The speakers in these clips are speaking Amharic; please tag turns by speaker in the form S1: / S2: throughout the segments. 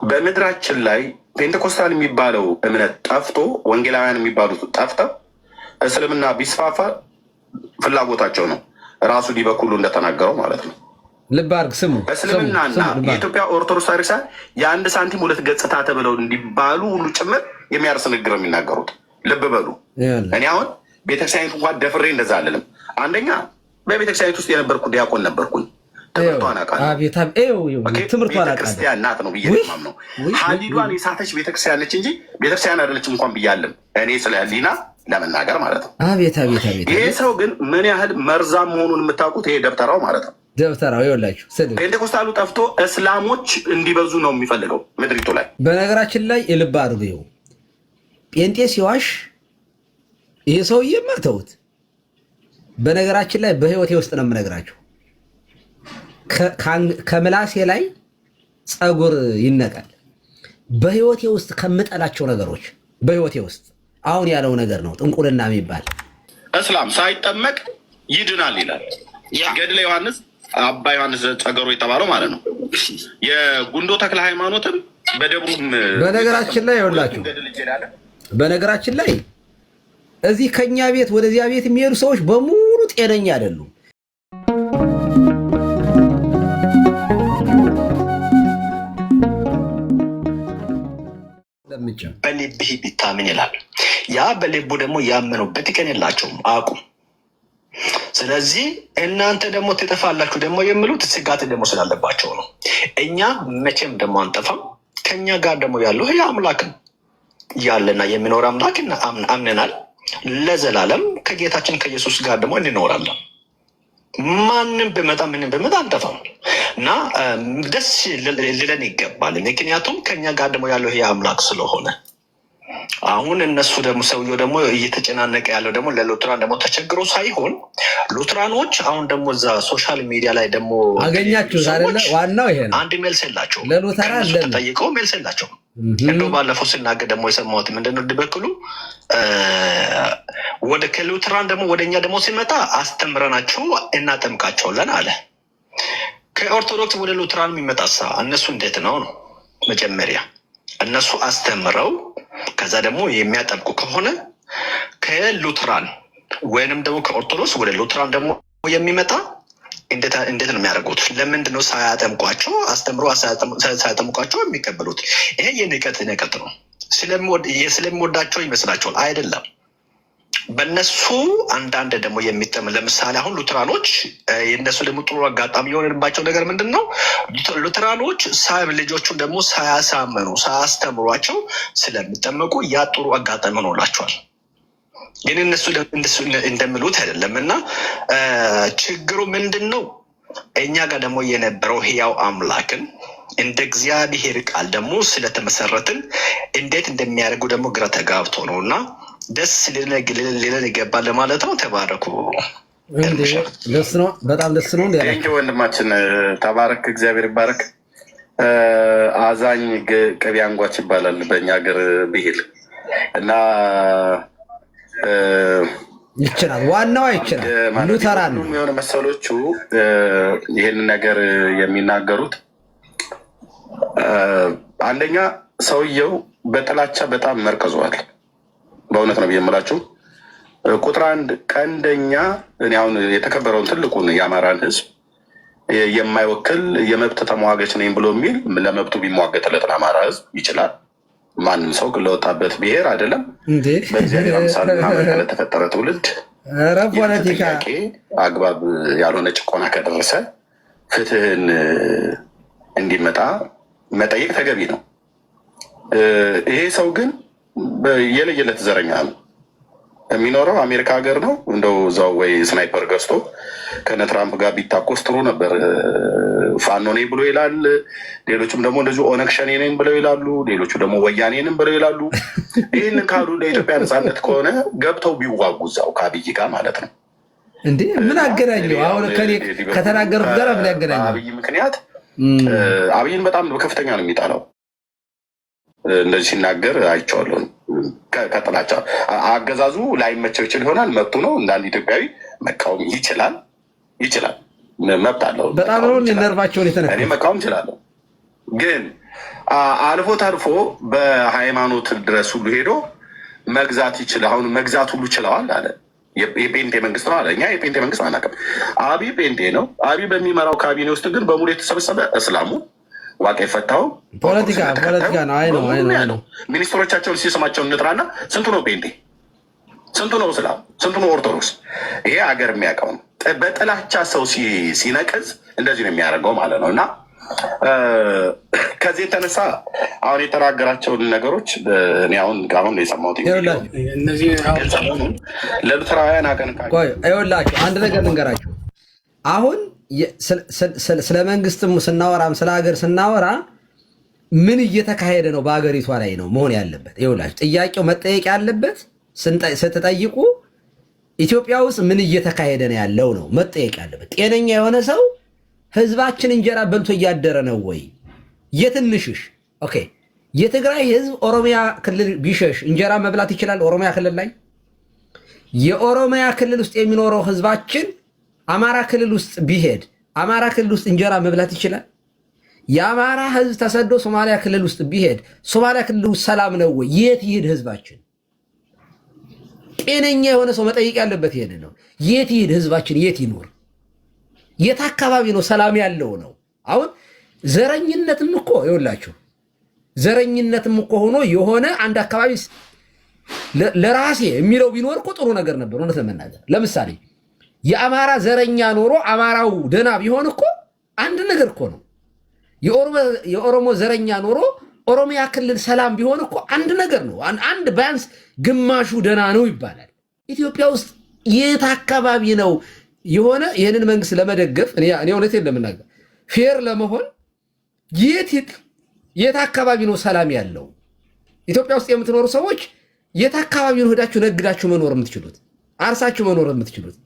S1: በምድራችን ላይ ፔንቴኮስታል የሚባለው እምነት ጠፍቶ ወንጌላውያን የሚባሉት ጠፍተው እስልምና ቢስፋፋ ፍላጎታቸው ነው። ራሱ ዲበኩሉ እንደተናገረው ማለት ነው።
S2: ልብ አድርግ ስሙ።
S1: እስልምናና የኢትዮጵያ ኦርቶዶክስ ታሪክሳን የአንድ ሳንቲም ሁለት ገጽታ ተብለው እንዲባሉ ሁሉ ጭምር የሚያርስ ንግግር የሚናገሩት ልብ በሉ። እኔ አሁን ቤተክርስቲያኒቱ እንኳን ደፍሬ እንደዛ አልልም። አንደኛ በቤተክርስቲያኒቱ ውስጥ የነበርኩ ዲያቆን ነበርኩኝ። ትምህርቷን ቤተክርስቲያን ናት ነው ብዬ ነው። ሀዲዷን የሳተች ቤተክርስቲያን ነች እንጂ ቤተክርስቲያን አይደለችም እንኳን ብያለም እኔ ስለ ህሊና ለመናገር ማለት ነው። ይሄ ሰው ግን ምን ያህል መርዛም መሆኑን የምታውቁት ይሄ ደብተራው ማለት ነው።
S2: ደብተራው ይኸውላችሁ
S1: ፔንቴኮስታሉ ጠፍቶ እስላሞች እንዲበዙ ነው የሚፈልገው ምድሪቱ ላይ።
S2: በነገራችን ላይ የልብ አድርገው ጴንጤ ሲዋሽ ይሄ ሰውዬ መተውት። በነገራችን ላይ በህይወቴ ውስጥ ነው የምነግራቸው ከምላሴ ላይ ፀጉር ይነቃል። በህይወቴ ውስጥ ከምጠላቸው ነገሮች በህይወቴ ውስጥ አሁን ያለው ነገር ነው ጥንቁልና የሚባል። እስላም ሳይጠመቅ ይድናል ይላል ገድለ ዮሐንስ አባ ዮሐንስ ጸገሮ የተባለው ማለት ነው። የጉንዶ ተክለ ሃይማኖትም በደብሩም በነገራችን ላይ ይኸውላችሁ በነገራችን ላይ እዚህ ከኛ ቤት ወደዚያ ቤት የሚሄዱ ሰዎች በሙሉ ጤነኛ አይደሉም።
S3: በልብህ ቢታምን ይላል። ያ በልቡ ደግሞ ያመኑበት ቀን የላቸውም አቁም። ስለዚህ እናንተ ደግሞ ትጠፋላችሁ ደግሞ የሚሉት ስጋት ደግሞ ስላለባቸው ነው። እኛ መቼም ደግሞ አንጠፋም። ከኛ ጋር ደግሞ ያለው ይህ አምላክ ያለና የሚኖር አምላክ አምነናል። ለዘላለም ከጌታችን ከኢየሱስ ጋር ደግሞ እንኖራለን። ማንም ብመጣ ምንም ብመጣ አንጠፋም እና ደስ ሊለን ይገባል። ምክንያቱም ከኛ ጋር ደግሞ ያለው ይሄ አምላክ ስለሆነ። አሁን እነሱ ደግሞ ሰውየው ደግሞ እየተጨናነቀ ያለው ደግሞ ለሉትራን ደግሞ ተቸግሮ ሳይሆን ሉትራኖች አሁን ደግሞ እዛ ሶሻል ሚዲያ ላይ ደግሞ
S2: አገኛችሁ አይደለ? ዋናው ይሄ ነው።
S3: አንድ ሜልስ የላቸው
S2: ለሉትራን
S3: ተጠይቀው ሜልስ የላቸው። እንደው ባለፈው ስናገር ደግሞ የሰማሁት ምንድነው ድበክሉ ወደ ከሉትራን ደግሞ ወደኛ ደግሞ ሲመጣ አስተምረናቸው እናጠምቃቸውለን አለ። ከኦርቶዶክስ ወደ ሉትራን የሚመጣሳ እነሱ እንዴት ነው ነው? መጀመሪያ እነሱ አስተምረው ከዛ ደግሞ የሚያጠምቁ ከሆነ ከሉትራን ወይንም ደግሞ ከኦርቶዶክስ ወደ ሉትራን ደግሞ የሚመጣ እንዴት ነው የሚያደርጉት? ለምንድን ነው ሳያጠምቋቸው አስተምሮ ሳያጠምቋቸው የሚቀበሉት? ይሄ የንቀት ነው። ስለሚወዳቸው ይመስላቸዋል። አይደለም። በእነሱ አንዳንድ ደግሞ ለምሳሌ አሁን ሉትራኖች የእነሱ ደግሞ ጥሩ አጋጣሚ የሆነባቸው ነገር ምንድን ነው? ሉትራኖች ልጆቹን ደግሞ ሳያሳመኑ ሳያስተምሯቸው ስለሚጠመቁ ያ ጥሩ አጋጣሚ ሆኖላቸዋል። ግን እነሱ እንደሚሉት አይደለም። እና ችግሩ ምንድን ነው? እኛ ጋር ደግሞ የነበረው ህያው አምላክን እንደ እግዚአብሔር ቃል ደግሞ ስለተመሰረትን እንዴት እንደሚያደርጉ ደግሞ ግራ ተጋብቶ ነው። እና ደስ ሊለን ይገባል ለማለት ነው። ተባረኩ።
S2: ደስ ነው፣ በጣም ደስ ነው።
S1: ወንድማችን ተባረክ፣ እግዚአብሔር ይባረክ። አዛኝ ቅቤ አንጓች ይባላል በእኛ ሀገር ብሂል እና
S2: ይችላል ዋናዋ ይችላል ሉተራን
S1: የሆነ መሰሎቹ ይህንን ነገር የሚናገሩት አንደኛ ሰውየው በጥላቻ በጣም መርቀዟል። በእውነት ነው የምላችሁ። ቁጥር አንድ ቀንደኛ እኔ አሁን የተከበረውን ትልቁን የአማራን ህዝብ የማይወክል የመብት ተሟጋች ነኝ ብሎ የሚል ለመብቱ ቢሟገትለት አማራ ህዝብ ይችላል። ማንም ሰው ለወጣበት ብሔር አይደለም በእግዚአብሔር አምሳልና መልክ ለተፈጠረ ትውልድ ጥያቄ አግባብ ያልሆነ ጭቆና ከደረሰ ፍትህን እንዲመጣ መጠየቅ ተገቢ ነው። ይሄ ሰው ግን የለየለት ዘረኛ ነው። የሚኖረው አሜሪካ ሀገር ነው። እንደው እዛው ወይ ስናይፐር ገዝቶ ከነ ትራምፕ ጋር ቢታኮስ ጥሩ ነበር። ፋኖ ነኝ ብሎ ይላል። ሌሎቹም ደግሞ እንደዚሁ ኦነግ ሸኔ ነኝ ብለው ይላሉ። ሌሎቹ ደግሞ ወያኔንም ብለው ይላሉ። ይህንን ካሉ ለኢትዮጵያ ነፃነት ከሆነ ገብተው ቢዋጉ እዛው ከአብይ ጋር ማለት ነው።
S2: እንዴ ምን አገናኘው? አሁን ከተናገሩት ጋር ምን ያገናኘው?
S1: አብይ ምክንያት አብይን በጣም በከፍተኛ ነው የሚጣለው። እንደዚህ ሲናገር አይቼዋለሁ። ከጥላቻ አገዛዙ ላይመቸው ይችል ይሆናል፣ መብቱ ነው። እንዳንድ ኢትዮጵያዊ መቃወም ይችላል መብት አለው።
S2: በጣም ነው ነርቫቸውን የተነካ
S1: እኔ መቃወም እችላለሁ። ግን አልፎ ተርፎ በሃይማኖት ድረስ ሁሉ ሄዶ መግዛት ይችላል። አሁን መግዛት ሁሉ ችለዋል አለ። የጴንጤ መንግስት ነው አለ። እኛ የጴንጤ መንግስት አናውቅም። አብይ ጴንጤ ነው። አብይ በሚመራው ካቢኔ ውስጥ ግን በሙሉ የተሰበሰበ እስላሙ ዋቄ የፈታው
S2: ፖለቲካ ነው። አይ ነው
S1: ሚኒስትሮቻቸውን ሲስማቸውን እንጥራና ስንቱ ነው ጴንጤ? ስንቱ ነው እስላም? ስንቱ ነው ኦርቶዶክስ? ይሄ ሀገር የሚያውቀው ነው። በጥላቻ ሰው ሲነቅዝ እንደዚህ ነው የሚያደርገው ማለት ነው። እና ከዚህ የተነሳ አሁን የተናገራቸውን ነገሮች እኔ አሁን የሰማሁት ለሉተራውያን አቀንቃኝ
S2: ይኸውላችሁ አንድ ነገር ልንገራችሁ። አሁን ስለ መንግስትም ስናወራም ስለ ሀገር ስናወራ ምን እየተካሄደ ነው በሀገሪቷ ላይ ነው መሆን ያለበት። ይኸውላችሁ ጥያቄው መጠየቅ ያለበት ስትጠይቁ ኢትዮጵያ ውስጥ ምን እየተካሄደ ነው ያለው ነው መጠየቅ ያለበት። ጤነኛ የሆነ ሰው ህዝባችን እንጀራ በልቶ እያደረ ነው ወይ? የትንሽሽ ኦኬ፣ የትግራይ ህዝብ ኦሮሚያ ክልል ቢሸሽ እንጀራ መብላት ይችላል? ኦሮሚያ ክልል ላይ የኦሮሚያ ክልል ውስጥ የሚኖረው ህዝባችን አማራ ክልል ውስጥ ቢሄድ አማራ ክልል ውስጥ እንጀራ መብላት ይችላል? የአማራ ህዝብ ተሰዶ ሶማሊያ ክልል ውስጥ ቢሄድ ሶማሊያ ክልል ውስጥ ሰላም ነው ወይ? የት ይሄድ ህዝባችን? ጤነኛ የሆነ ሰው መጠየቅ ያለበት ይሄን ነው። የት ይሄድ ህዝባችን? የት ይኖር? የት አካባቢ ነው ሰላም ያለው ነው? አሁን ዘረኝነትም እኮ ይኸውላችሁ ዘረኝነትም እኮ ሆኖ የሆነ አንድ አካባቢ ለራሴ የሚለው ቢኖር እኮ ጥሩ ነገር ነበር። እውነት ለመናገር ለምሳሌ የአማራ ዘረኛ ኖሮ አማራው ደና ቢሆን እኮ አንድ ነገር እኮ ነው። የኦሮሞ ዘረኛ ኖሮ ኦሮሚያ ክልል ሰላም ቢሆን እኮ አንድ ነገር ነው። አንድ ቢያንስ ግማሹ ደና ነው ይባላል። ኢትዮጵያ ውስጥ የት አካባቢ ነው የሆነ ይህንን መንግስት ለመደገፍ እኔ እውነቴን ለምናገር ፌር ለመሆን የት አካባቢ ነው ሰላም ያለው? ኢትዮጵያ ውስጥ የምትኖሩ ሰዎች የት አካባቢ ነው ሄዳችሁ ነግዳችሁ መኖር የምትችሉት? አርሳችሁ መኖር የምትችሉት?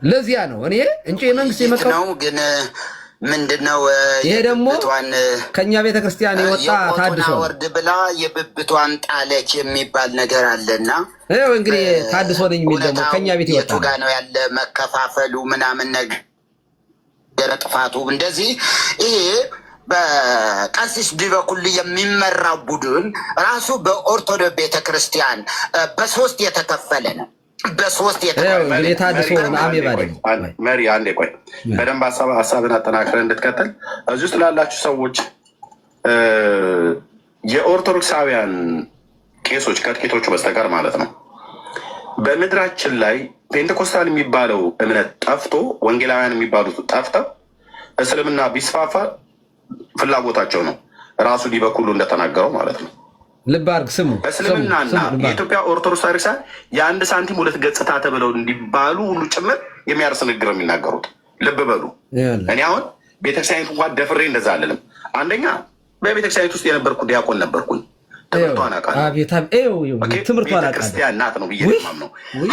S2: ለዚያ ነው እኔ እንጂ የመንግስት የመጣው ነው። ግን ምንድነው ይሄ ደግሞ ከኛ ቤተክርስቲያን የወጣ ታድሶ ወርድ ብላ የብብቷን ጣለች የሚባል ነገር አለና ይሄው እንግዲህ ታድሶ ነኝ የሚል ደግሞ ከኛ ቤት ይወጣ ጋር ነው ያለ መከፋፈሉ ምናምን ነገር ጥፋቱ እንደዚህ ይሄ በቀሲስ ዲበኩል የሚመራው ቡድን ራሱ በኦርቶዶክስ ቤተክርስቲያን በሶስት የተከፈለ ነው። በሶስት የታድሶ መሪ አንዴ ቆይ በደንብ ሀሳብን አጠናክረን እንድትቀጥል እዚህ ውስጥ ላላችሁ ሰዎች የኦርቶዶክሳውያን ቄሶች ከጥቂቶቹ በስተቀር ማለት ነው በምድራችን ላይ ፔንቴኮስታል የሚባለው እምነት ጠፍቶ ወንጌላውያን የሚባሉት ጠፍተው እስልምና ቢስፋፋ ፍላጎታቸው ነው። ራሱ ዲበኩሉ እንደተናገረው ማለት ነው። ልብ አድርግ ስሙ። እስልምናና የኢትዮጵያ ኦርቶዶክስ ታሪክሳን የአንድ ሳንቲም ሁለት ገጽታ ተብለው እንዲባሉ ሁሉ ጭምር የሚያርስ ንግግር የሚናገሩት ልብ በሉ። እኔ አሁን ቤተክርስቲያኒቱ እንኳን ደፍሬ እንደዛ አልልም። አንደኛ በቤተክርስቲያኒቱ ውስጥ የነበርኩ ዲያቆን ነበርኩኝ። ትምህርቷን ቤተክርስቲያን ናት ነው ብዬ ነው።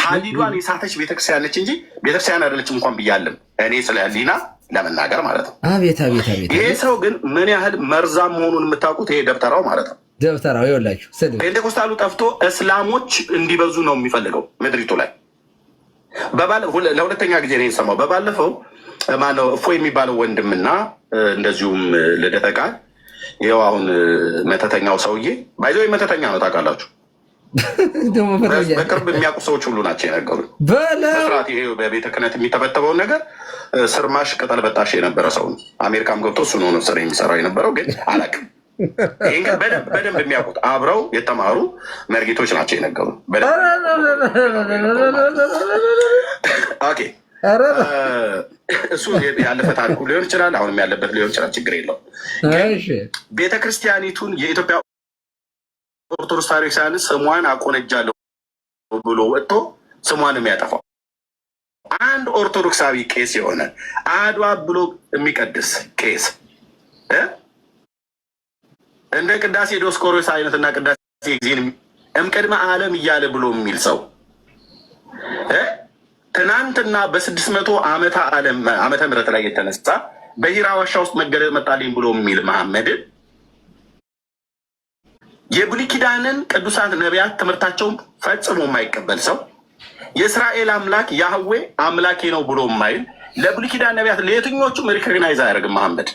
S2: ሀዲዷን የሳተች ቤተክርስቲያን ነች እንጂ ቤተክርስቲያን አይደለችም እንኳን ብያለም እኔ ስለ ህሊና ለመናገር ማለት ነው። ይሄ ሰው ግን ምን ያህል መርዛም መሆኑን የምታውቁት ይሄ ደብተራው ማለት ነው። ደብተራው ይኸውላችሁ ፔንቴኮስታሉ ጠፍቶ እስላሞች እንዲበዙ ነው የሚፈልገው ምድሪቱ ላይ። ለሁለተኛ ጊዜ ነው የሰማው። በባለፈው ማነው እፎ የሚባለው ወንድምና እንደዚሁም ልደተ ቃል ይኸው አሁን መተተኛው ሰውዬ ባይዘው መተተኛ ነው ታውቃላችሁ። በቅርብ የሚያውቁ ሰዎች ሁሉ ናቸው የነገሩኝ። በስርዓት ይሄ በቤተ ክህነት የሚተበተበውን ነገር ስርማሽ ቅጠል በጣሽ የነበረ ሰው ነው። አሜሪካም ገብቶ እሱ ነው ስራ የሚሰራው የነበረው፣ ግን አላውቅም። ይህን ግን በደንብ የሚያውቁት አብረው የተማሩ መርጌቶች ናቸው የነገሩኝ። ኦኬ እሱ ያለፈ ታሪኩ ሊሆን ይችላል፣ አሁንም ያለበት ሊሆን ይችላል። ችግር የለውም። ቤተክርስቲያኒቱን የኢትዮጵያ ኦርቶዶክስ ታሪክሳን ስሟን አቆነጃለሁ ብሎ ወጥቶ ስሟን የሚያጠፋው አንድ ኦርቶዶክሳዊ ቄስ የሆነ አድዋ ብሎ የሚቀድስ ቄስ እንደ ቅዳሴ ዲዮስቆሮስ አይነትና ቅዳሴ ጊዜን እምቅድመ ዓለም እያለ ብሎ የሚል ሰው ትናንትና በ600 ዓመተ ምህረት ላይ የተነሳ በሂራ ዋሻ ውስጥ መገደል መጣልኝ ብሎ የሚል መሐመድን የብሉይ ኪዳንን ቅዱሳት ነቢያት ትምህርታቸውን ፈጽሞ የማይቀበል ሰው የእስራኤል አምላክ ያህዌ አምላኬ ነው ብሎ የማይል ለብሉይ ኪዳን ነቢያት ለየትኞቹም ሪኮግናይዝ አያደርግም መሐመድ።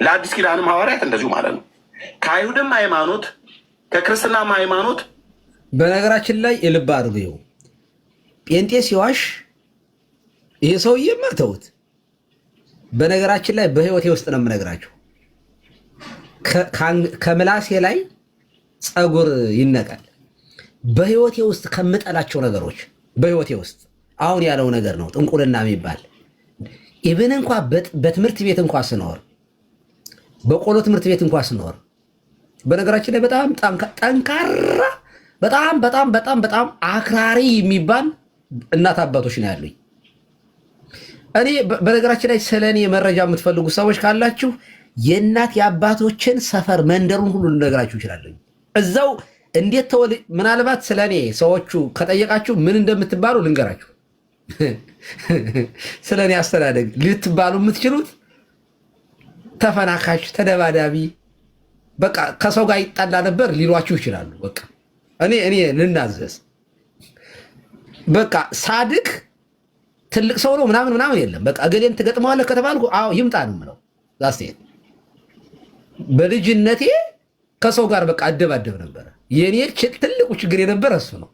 S1: ለአዲስ ኪዳንም ሐዋርያት እንደዚሁ ማለት ነው። ከአይሁድም ሃይማኖት ከክርስትናም ሃይማኖት
S2: በነገራችን ላይ የልብ አድርገው ጴንጤ ሲዋሽ ይሄ ሰውዬ መተውት። በነገራችን ላይ በህይወቴ ውስጥ ነው የምነግራችሁ። ከምላሴ ላይ ፀጉር ይነቃል። በህይወቴ ውስጥ ከምጠላቸው ነገሮች በህይወቴ ውስጥ አሁን ያለው ነገር ነው ጥንቁልና የሚባል ኢብን እንኳ በትምህርት ቤት እንኳ ስኖር በቆሎ ትምህርት ቤት እንኳ ስኖር በነገራችን ላይ በጣም ጠንካራ በጣም በጣም በጣም በጣም አክራሪ የሚባል እናት አባቶች ነው ያሉኝ። እኔ በነገራችን ላይ ስለኔ መረጃ የምትፈልጉ ሰዎች ካላችሁ የእናት የአባቶችን ሰፈር መንደሩን ሁሉ ልነግራችሁ እችላለሁ። እዛው እንዴት ምናልባት ስለኔ ሰዎቹ ከጠየቃችሁ ምን እንደምትባሉ ልንገራችሁ። ስለኔ አስተዳደግ ልትባሉ የምትችሉት ተፈናካሽ፣ ተደባዳቢ፣ በቃ ከሰው ጋር ይጣላ ነበር ሊሏችሁ ይችላሉ። በቃ እኔ ልናዘዝ በቃ ሳድግ ትልቅ ሰው ነው ምናምን ምናምን የለም። በቃ እገሌን ትገጥመዋለህ ከተባልኩ አዎ ይምጣ ነው የምለው። ዛስቴት በልጅነቴ ከሰው ጋር በቃ አደባደብ ነበረ። የኔ ትልቁ ችግር የነበረ እሱ ነው።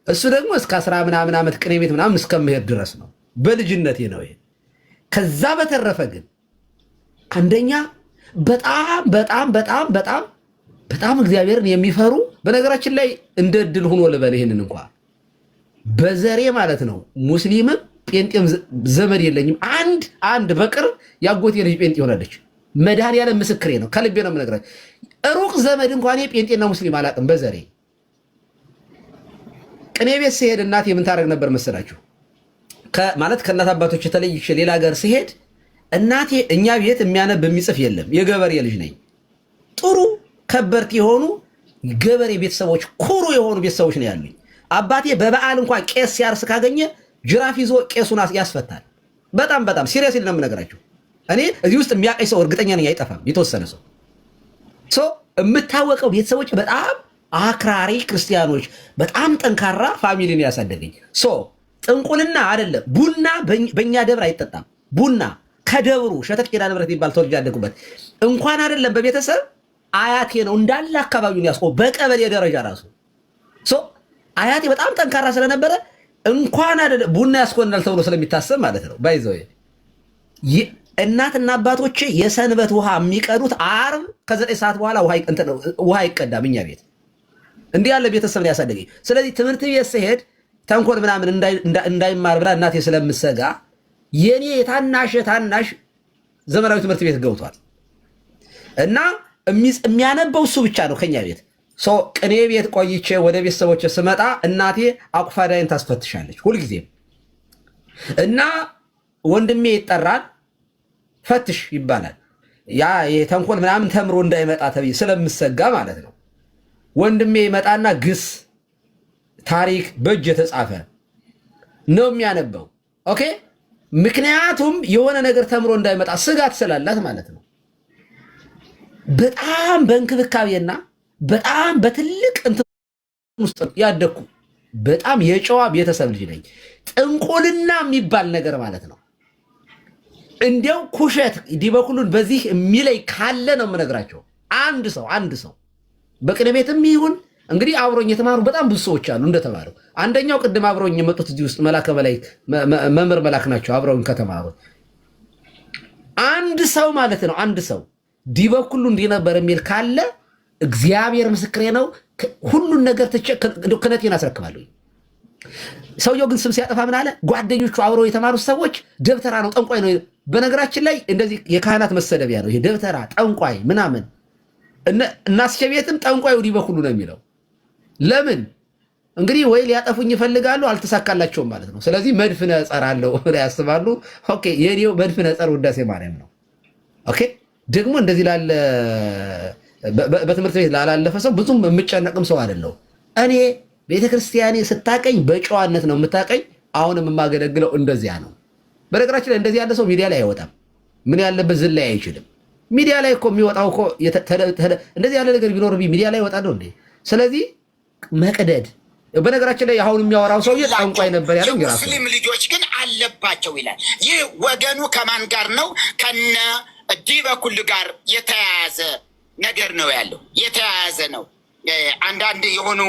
S2: እሱ ደግሞ እስከ 10 ምናምን ዓመት ቅኔ ቤት ምናምን እስከምሄድ ድረስ ነው። በልጅነቴ ነው ይሄ። ከዛ በተረፈ ግን አንደኛ በጣም በጣም በጣም በጣም በጣም እግዚአብሔርን የሚፈሩ በነገራችን ላይ እንደ እድል ሆኖ ልበል ይሄንን እንኳን በዘሬ ማለት ነው ሙስሊምም ጴንጤም ዘመድ የለኝም። አንድ በቅርብ ያጎቴ ልጅ ጴንጤ ሆናለች። መድኃኒዓለም ምስክሬ ነው። ከልቤ ነው የምነግራችሁ። ሩቅ ዘመድ እንኳን ጴንጤና ሙስሊም አላውቅም በዘሬ። ቅኔ ቤት ስሄድ እናቴ ምን ታደርግ ነበር መሰላችሁ? ማለት ከእናት አባቶች የተለይቼ ሌላ ሀገር ስሄድ እናቴ እኛ ቤት የሚያነብ የሚጽፍ የለም። የገበሬ ልጅ ነኝ። ጥሩ ከበርት የሆኑ ገበሬ ቤተሰቦች፣ ኩሩ የሆኑ ቤተሰቦች ነው ያሉኝ። አባቴ በበዓል እንኳን ቄስ ሲያርስ ካገኘ ጅራፍ ይዞ ቄሱን ያስፈታል። በጣም በጣም ሲሪየስ ነው የምነግራችሁ። እኔ እዚህ ውስጥ የሚያቀኝ ሰው እርግጠኛ ነኝ አይጠፋም። የተወሰነ ሰው የምታወቀው ቤተሰቦች በጣም አክራሪ ክርስቲያኖች፣ በጣም ጠንካራ ፋሚሊን ያሳደገኝ። ጥንቁልና አይደለም። ቡና በእኛ ደብር አይጠጣም። ቡና ከደብሩ ሸተት ኪዳነ ምሕረት ይባል ተወልጄ ያደግኩበት እንኳን አይደለም በቤተሰብ አያቴ ነው እንዳለ አካባቢውን ያስቆ በቀበሌ ደረጃ ራሱ አያቴ በጣም ጠንካራ ስለነበረ እንኳን አይደለም ቡና ያስቆናል ተብሎ ስለሚታሰብ ማለት ነው። ባይዘው እናትና አባቶቼ የሰንበት ውሃ የሚቀዱት ዓርብ ከ9 ሰዓት በኋላ ውሃ አይቀዳም እኛ ቤት። እንዲህ ያለ ቤተሰብ ነው ያሳደገኝ። ስለዚህ ትምህርት ቤት ስሄድ ተንኮል ምናምን እንዳይማር ብላ እናቴ ስለምሰጋ የኔ ታናሽ ዘመናዊ ትምህርት ቤት ገብቷል እና የሚያነበው እሱ ብቻ ነው ከኛ ቤት። ቅኔ ቤት ቆይቼ ወደ ቤተሰቦች ስመጣ እናቴ አቁፋዳይን ታስፈትሻለች ሁልጊዜም እና ወንድሜ ይጠራል፣ ፈትሽ ይባላል። ያ የተንኮል ምናምን ተምሮ እንዳይመጣ ተብዬ ስለምሰጋ ማለት ነው። ወንድሜ ይመጣና ግስ ታሪክ በእጅ የተጻፈ ነው የሚያነበው። ኦኬ፣ ምክንያቱም የሆነ ነገር ተምሮ እንዳይመጣ ስጋት ስላላት ማለት ነው። በጣም በእንክብካቤና በጣም በትልቅ እንትን ውስጥ ያደግኩ በጣም የጨዋ ቤተሰብ ልጅ ነኝ። ጥንቁልና የሚባል ነገር ማለት ነው እንዲያው ኩሸት ዲበኩሉን በዚህ የሚለይ ካለ ነው የምነግራቸው። አንድ ሰው በቅኔ ቤትም ይሁን እንግዲህ አብሮኝ የተማሩ በጣም ብዙ ሰዎች አሉ እንደተማሩ። አንደኛው ቅድም አብሮኝ የመጡት እዚህ ውስጥ መላከ በላይ መምህር መላክ ናቸው። አብረውኝ ከተማሩ አንድ ሰው ማለት ነው አንድ ሰው ዲበኩሉ እንዲህ ነበር የሚል ካለ እግዚአብሔር ምስክሬ ነው ሁሉን ነገር ክህነቴን አስረክባለሁ። ሰውየው ግን ስም ሲያጠፋ ምን አለ? ጓደኞቹ አብረው የተማሩት ሰዎች ደብተራ ነው ጠንቋይ ነው። በነገራችን ላይ እንደዚህ የካህናት መሰደቢያ ነው ይሄ ደብተራ ጠንቋይ ምናምን። እናስቸ ቤትም ጠንቋዩ ዲበኩሉ ነው የሚለው። ለምን እንግዲህ ወይ ሊያጠፉኝ ይፈልጋሉ አልተሳካላቸውም ማለት ነው። ስለዚህ መድፍነ ጸራለሁ ላይ ያስባሉ። ኦኬ የኔው መድፍነ ጸር ውዳሴ ማርያም ነው። ኦኬ ደግሞ እንደዚህ ላለ በትምህርት ቤት ላላለፈ ሰው ብዙም የምጨነቅም ሰው አይደለሁ። እኔ ቤተክርስቲያኔ ስታቀኝ በጨዋነት ነው የምታቀኝ። አሁንም የማገለግለው እንደዚያ ነው። በነገራችን ላይ እንደዚህ ያለ ሰው ሚዲያ ላይ አይወጣም። ምን ያለበት ዝም ላይ አይችልም። ሚዲያ ላይ እኮ የሚወጣው እኮ እንደዚህ ያለ ነገር ቢኖር ሚዲያ ላይ ይወጣል እንዴ? ስለዚህ መቅደድ በነገራችን ላይ አሁን የሚያወራው ሰውዬ ጠንቋይ ነበር ያለው።
S4: ሙስሊም ልጆች ግን አለባቸው ይላል። ይህ ወገኑ ከማን ጋር ነው? ከነ እዚህ በኩል ጋር የተያያዘ ነገር ነው ያለው፣ የተያያዘ ነው። አንዳንድ የሆኑ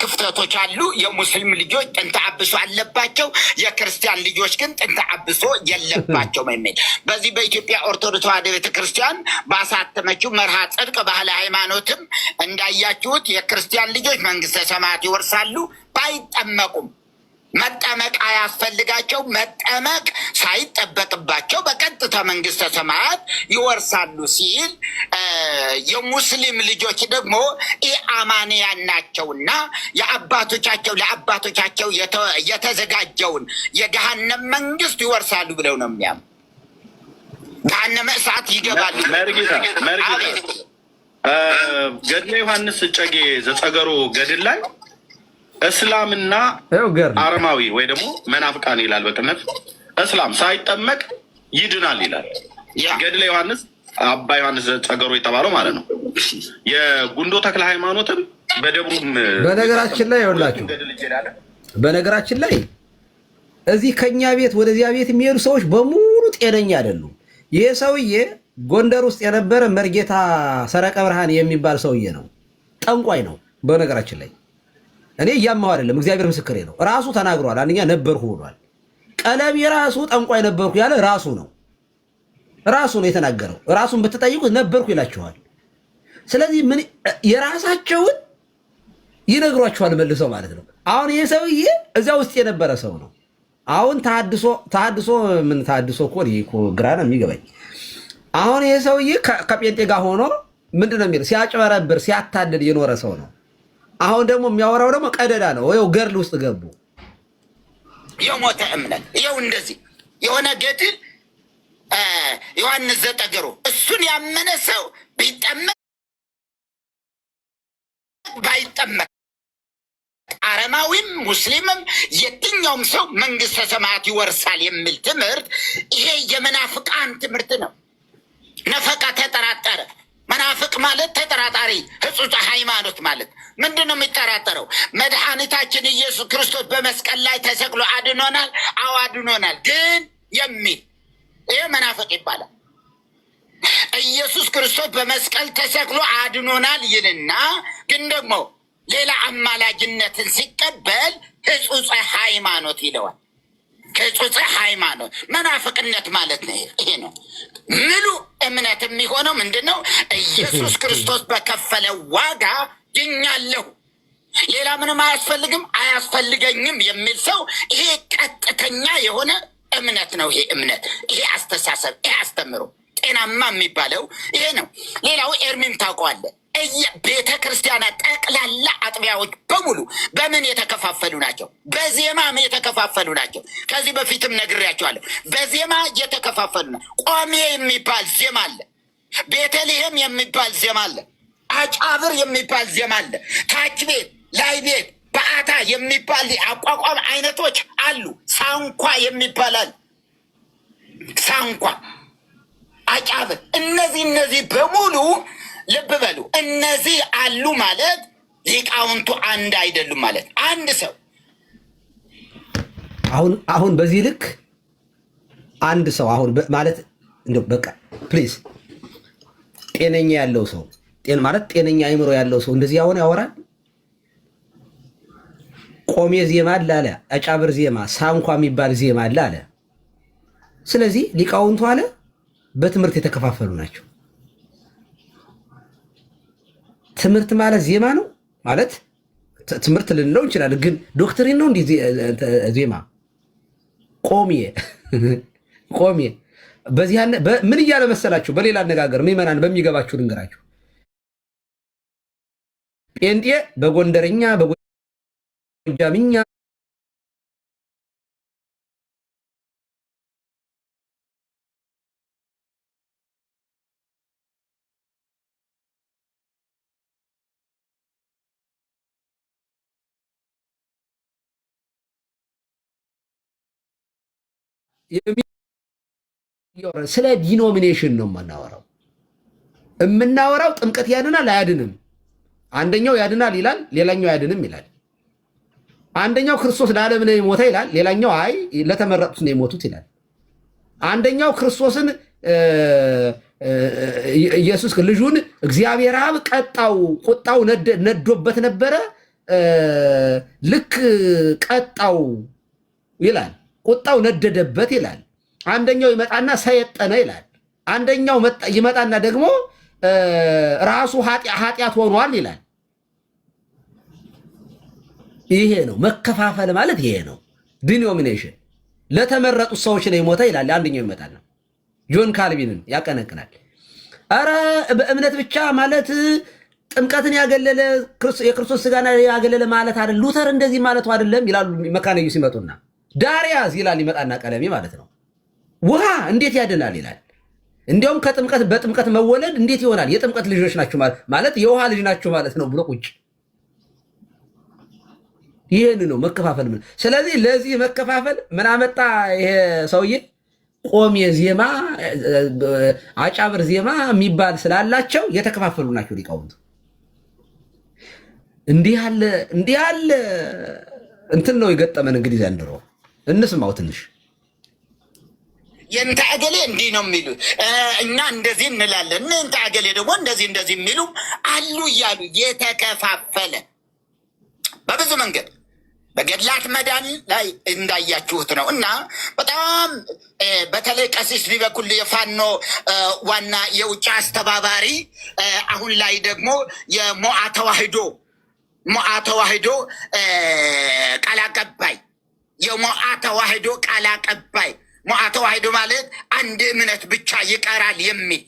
S4: ክፍተቶች አሉ። የሙስሊም ልጆች ጥንተ አብሶ አለባቸው፣ የክርስቲያን ልጆች ግን ጥንተ አብሶ የለባቸውም የሚል በዚህ በኢትዮጵያ ኦርቶዶክስ ተዋሕዶ ቤተክርስቲያን ባሳተመችው መርሃ ጽድቅ ባህለ ሃይማኖትም እንዳያችሁት የክርስቲያን ልጆች መንግስተ ሰማያት ይወርሳሉ ባይጠመቁም። መጠመቅ አያስፈልጋቸው፣ መጠመቅ ሳይጠበቅባቸው በቀጥታ መንግስተ ሰማያት ይወርሳሉ ሲል የሙስሊም ልጆች ደግሞ ኢአማንያን ናቸውና የአባቶቻቸው ለአባቶቻቸው የተዘጋጀውን የገሃነም መንግስት ይወርሳሉ ብለው ነው የሚያምኑ። ገሃነመ እሳት ይገባሉ።
S1: ገድለ ዮሐንስ እጨጌ ዘጸገሮ ገድል ላይ እስላምና አረማዊ ወይ ደግሞ መናፍቃን ይላል። በቅነት እስላም ሳይጠመቅ ይድናል ይላል ገድለ ዮሐንስ። አባ ዮሐንስ ዘጸገሮ የተባለው ማለት ነው። የጉንዶ ተክለ ሃይማኖትም በደቡብ
S2: በነገራችን ላይ ይኸውላችሁ፣ በነገራችን ላይ እዚህ ከኛ ቤት ወደዚያ ቤት የሚሄዱ ሰዎች በሙሉ ጤነኛ አይደሉም። ይሄ ሰውዬ ጎንደር ውስጥ የነበረ መርጌታ ሰረቀ ብርሃን የሚባል ሰውዬ ነው። ጠንቋይ ነው በነገራችን ላይ። እኔ እያማው አይደለም፣ እግዚአብሔር ምስክሬ ነው። ራሱ ተናግሯል። አንደኛ ነበርኩ ብሏል። ቀለም የራሱ ጠንቋይ ነበርኩ ያለ ራሱ ነው የተናገረው። ራሱን ብትጠይቁት ነበርኩ ይላችኋል። ስለዚህ ምን የራሳቸውን ይነግሯችኋል መልሰው ማለት ነው። አሁን ይሄ ሰውዬ እዚያ ውስጥ የነበረ ሰው ነው። አሁን ተሐድሶ ምን ተሐድሶ እኮ ግራ ነው የሚገባኝ። አሁን ይሄ ሰውዬ ከጴንጤ ጋር ሆኖ ምንድነው የሚለው ሲያጭበረብር ሲያታልል የኖረ ሰው ነው። አሁን ደግሞ የሚያወራው ደግሞ ቀደዳ ነው። ይኸው ገድል ውስጥ ገቡ።
S4: የሞተ እምነት ይኸው እንደዚህ የሆነ ገድል ዮሐንስ ዘጠገሮ እሱን ያመነ ሰው ቢጠመቅ ባይጠመቅ አረማዊም ሙስሊምም የትኛውም ሰው መንግስተ ሰማያት ይወርሳል የሚል ትምህርት ይሄ የመናፍቃን ትምህርት ነው። ነፈቃ ተጠራጠረ። መናፍቅ ማለት ተጠራጣሪ ሕጹጽ ሃይማኖት ማለት ምንድን ነው? የሚጠራጠረው መድኃኒታችን ኢየሱስ ክርስቶስ በመስቀል ላይ ተሰቅሎ አድኖናል። አዎ አድኖናል ግን የሚል ይህ መናፍቅ ይባላል። ኢየሱስ ክርስቶስ በመስቀል ተሰቅሎ አድኖናል ይልና ግን ደግሞ ሌላ አማላጅነትን ሲቀበል ሕጹጽ ሃይማኖት ይለዋል። ሕጹጽ ሃይማኖት መናፍቅነት ማለት ነው። ይሄ ነው ምሉ እምነት የሚሆነው ምንድን ነው? ኢየሱስ ክርስቶስ በከፈለው ዋጋ ድኛለሁ፣ ሌላ ምንም አያስፈልግም አያስፈልገኝም የሚል ሰው ይሄ ቀጥተኛ የሆነ እምነት ነው። ይሄ እምነት፣ ይሄ አስተሳሰብ፣ ይሄ አስተምሮ ጤናማ የሚባለው ይሄ ነው። ሌላው ኤርሚም ታውቀዋለህ። ቤተ ክርስቲያናት ጠቅላላ አጥቢያዎች በሙሉ በምን የተከፋፈሉ ናቸው? በዜማም የተከፋፈሉ ናቸው። ከዚህ በፊትም ነግሬያቸዋለሁ። በዜማ የተከፋፈሉ ነው። ቆሜ የሚባል ዜማ አለ። ቤተልሔም የሚባል ዜማ አለ። አጫብር የሚባል ዜማ አለ። ታች ቤት፣ ላይ ቤት፣ በአታ የሚባል አቋቋም አይነቶች አሉ። ሳንኳ የሚባል አለ። ሳንኳ፣ አጫብር፣ እነዚህ በሙሉ ልብ በሉ። እነዚህ አሉ ማለት ሊቃውንቱ አንድ አይደሉም ማለት። አንድ ሰው
S2: አሁን በዚህ ልክ አንድ ሰው አሁን ማለት እንደው በቃ ፕሊዝ ጤነኛ ያለው ሰው ማለት ጤነኛ አይምሮ ያለው ሰው እንደዚህ አሁን ያወራል። ቆሜ ዜማ አለ፣ አጫብር ዜማ፣ ሳንኳ የሚባል ዜማ አለ። ስለዚህ ሊቃውንቱ አለ በትምህርት የተከፋፈሉ ናቸው። ትምህርት ማለት ዜማ ነው ማለት ትምህርት ልንለው እንችላለን፣ ግን ዶክትሪን ነው እንዲህ ዜማ። ቆሜ በዚህ ምን እያለ መሰላችሁ? በሌላ አነጋገር ምዕመናን በሚገባችሁ ልንገራችሁ። ጴንጤ በጎንደርኛ በጎጃምኛ ስለ ዲኖሚኔሽን ነው የምናወራው። ጥምቀት ያድናል አያድንም? አንደኛው ያድናል ይላል፣ ሌላኛው አያድንም ይላል። አንደኛው ክርስቶስ ለዓለም ነው የሞተ ይላል፣ ሌላኛው አይ ለተመረጡት ነው የሞቱት ይላል። አንደኛው ክርስቶስን ኢየሱስ ልጁን እግዚአብሔር አብ ቀጣው፣ ቁጣው ነዶበት ነበረ። ልክ ቀጣው ይላል፣ ቁጣው ነደደበት ይላል። አንደኛው ይመጣና ሰየጠነ ይላል። አንደኛው ይመጣና ደግሞ ራሱ ኃጢአት ሆኗል ይላል። ይሄ ነው መከፋፈል ማለት፣ ይሄ ነው ዲኖሚኔሽን። ለተመረጡት ሰዎች ነው የሞተ ይላል። አንደኛው ይመጣና ጆን ካልቪንን ያቀነቅናል። አረ በእምነት ብቻ ማለት ጥምቀትን ያገለለ የክርስቶስ ስጋና ያገለለ ማለት አይደል፣ ሉተር እንደዚህ ማለቱ አይደለም ይላሉ። መካነዩ ሲመጡና ዳሪያዝ ይላል ይመጣና ቀለሜ ማለት ነው። ውሃ እንዴት ያድናል ይላል። እንዲያውም በጥምቀት መወለድ እንዴት ይሆናል? የጥምቀት ልጆች ናቸው ማለት የውሃ ልጅ ናቸው ማለት ነው ብሎ ቁጭ። ይህን ነው መከፋፈል። ስለዚህ ለዚህ መከፋፈል ምን አመጣ ይሄ ሰውዬ? ቆሜ ዜማ፣ አጫብር ዜማ የሚባል ስላላቸው የተከፋፈሉ ናቸው ሊቃውንቱ። እንዲህ ያለ እንትን ነው የገጠመን። እንግዲህ ዘንድሮ እንስማው ትንሽ።
S4: የእንተ አገሌ እንዲህ ነው የሚሉ እኛ እንደዚህ እንላለን፣ እንተ አገሌ ደግሞ እንደዚህ የሚሉ አሉ እያሉ የተከፋፈለ በብዙ መንገድ በገድላት መዳን ላይ እንዳያችሁት ነው። እና በጣም በተለይ ቀሲስ ሊበኩል የፋኖ ዋና የውጭ አስተባባሪ፣ አሁን ላይ ደግሞ የሞዓ ተዋህዶ ቃል አቀባይ፣ የሞዓ ተዋህዶ ቃል አቀባይ። ሞዓ ተዋህዶ ማለት አንድ እምነት ብቻ ይቀራል የሚል፣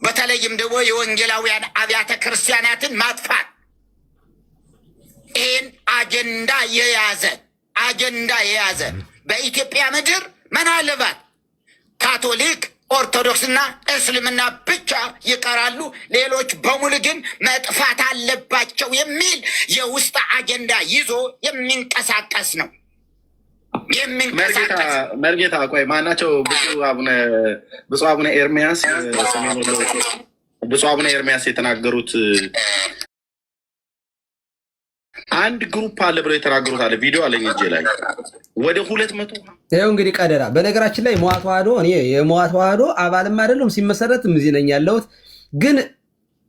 S4: በተለይም ደግሞ የወንጌላውያን አብያተ ክርስቲያናትን ማጥፋት፣ ይህን አጀንዳ የያዘ በኢትዮጵያ ምድር ምናልባት ካቶሊክ፣ ኦርቶዶክስና እስልምና ብቻ ይቀራሉ፣ ሌሎች በሙሉ ግን መጥፋት አለባቸው የሚል የውስጥ አጀንዳ ይዞ የሚንቀሳቀስ ነው።
S1: መርጌታ ቆይ ማናቸው? ብፁዕ አቡነ ኤርሚያስ ብፁዕ አቡነ ኤርሚያስ የተናገሩት አንድ ግሩፕ አለ ብለው የተናገሩት አለ። ቪዲዮ አለኝ እጄ ላይ ወደ 200
S2: ይኸው እንግዲህ ቀደራ። በነገራችን ላይ ሞዓ ተዋህዶ እኔ የሞዓ ተዋህዶ አባልም አይደለም፣ ሲመሰረትም እዚህ ነኝ ያለሁት። ግን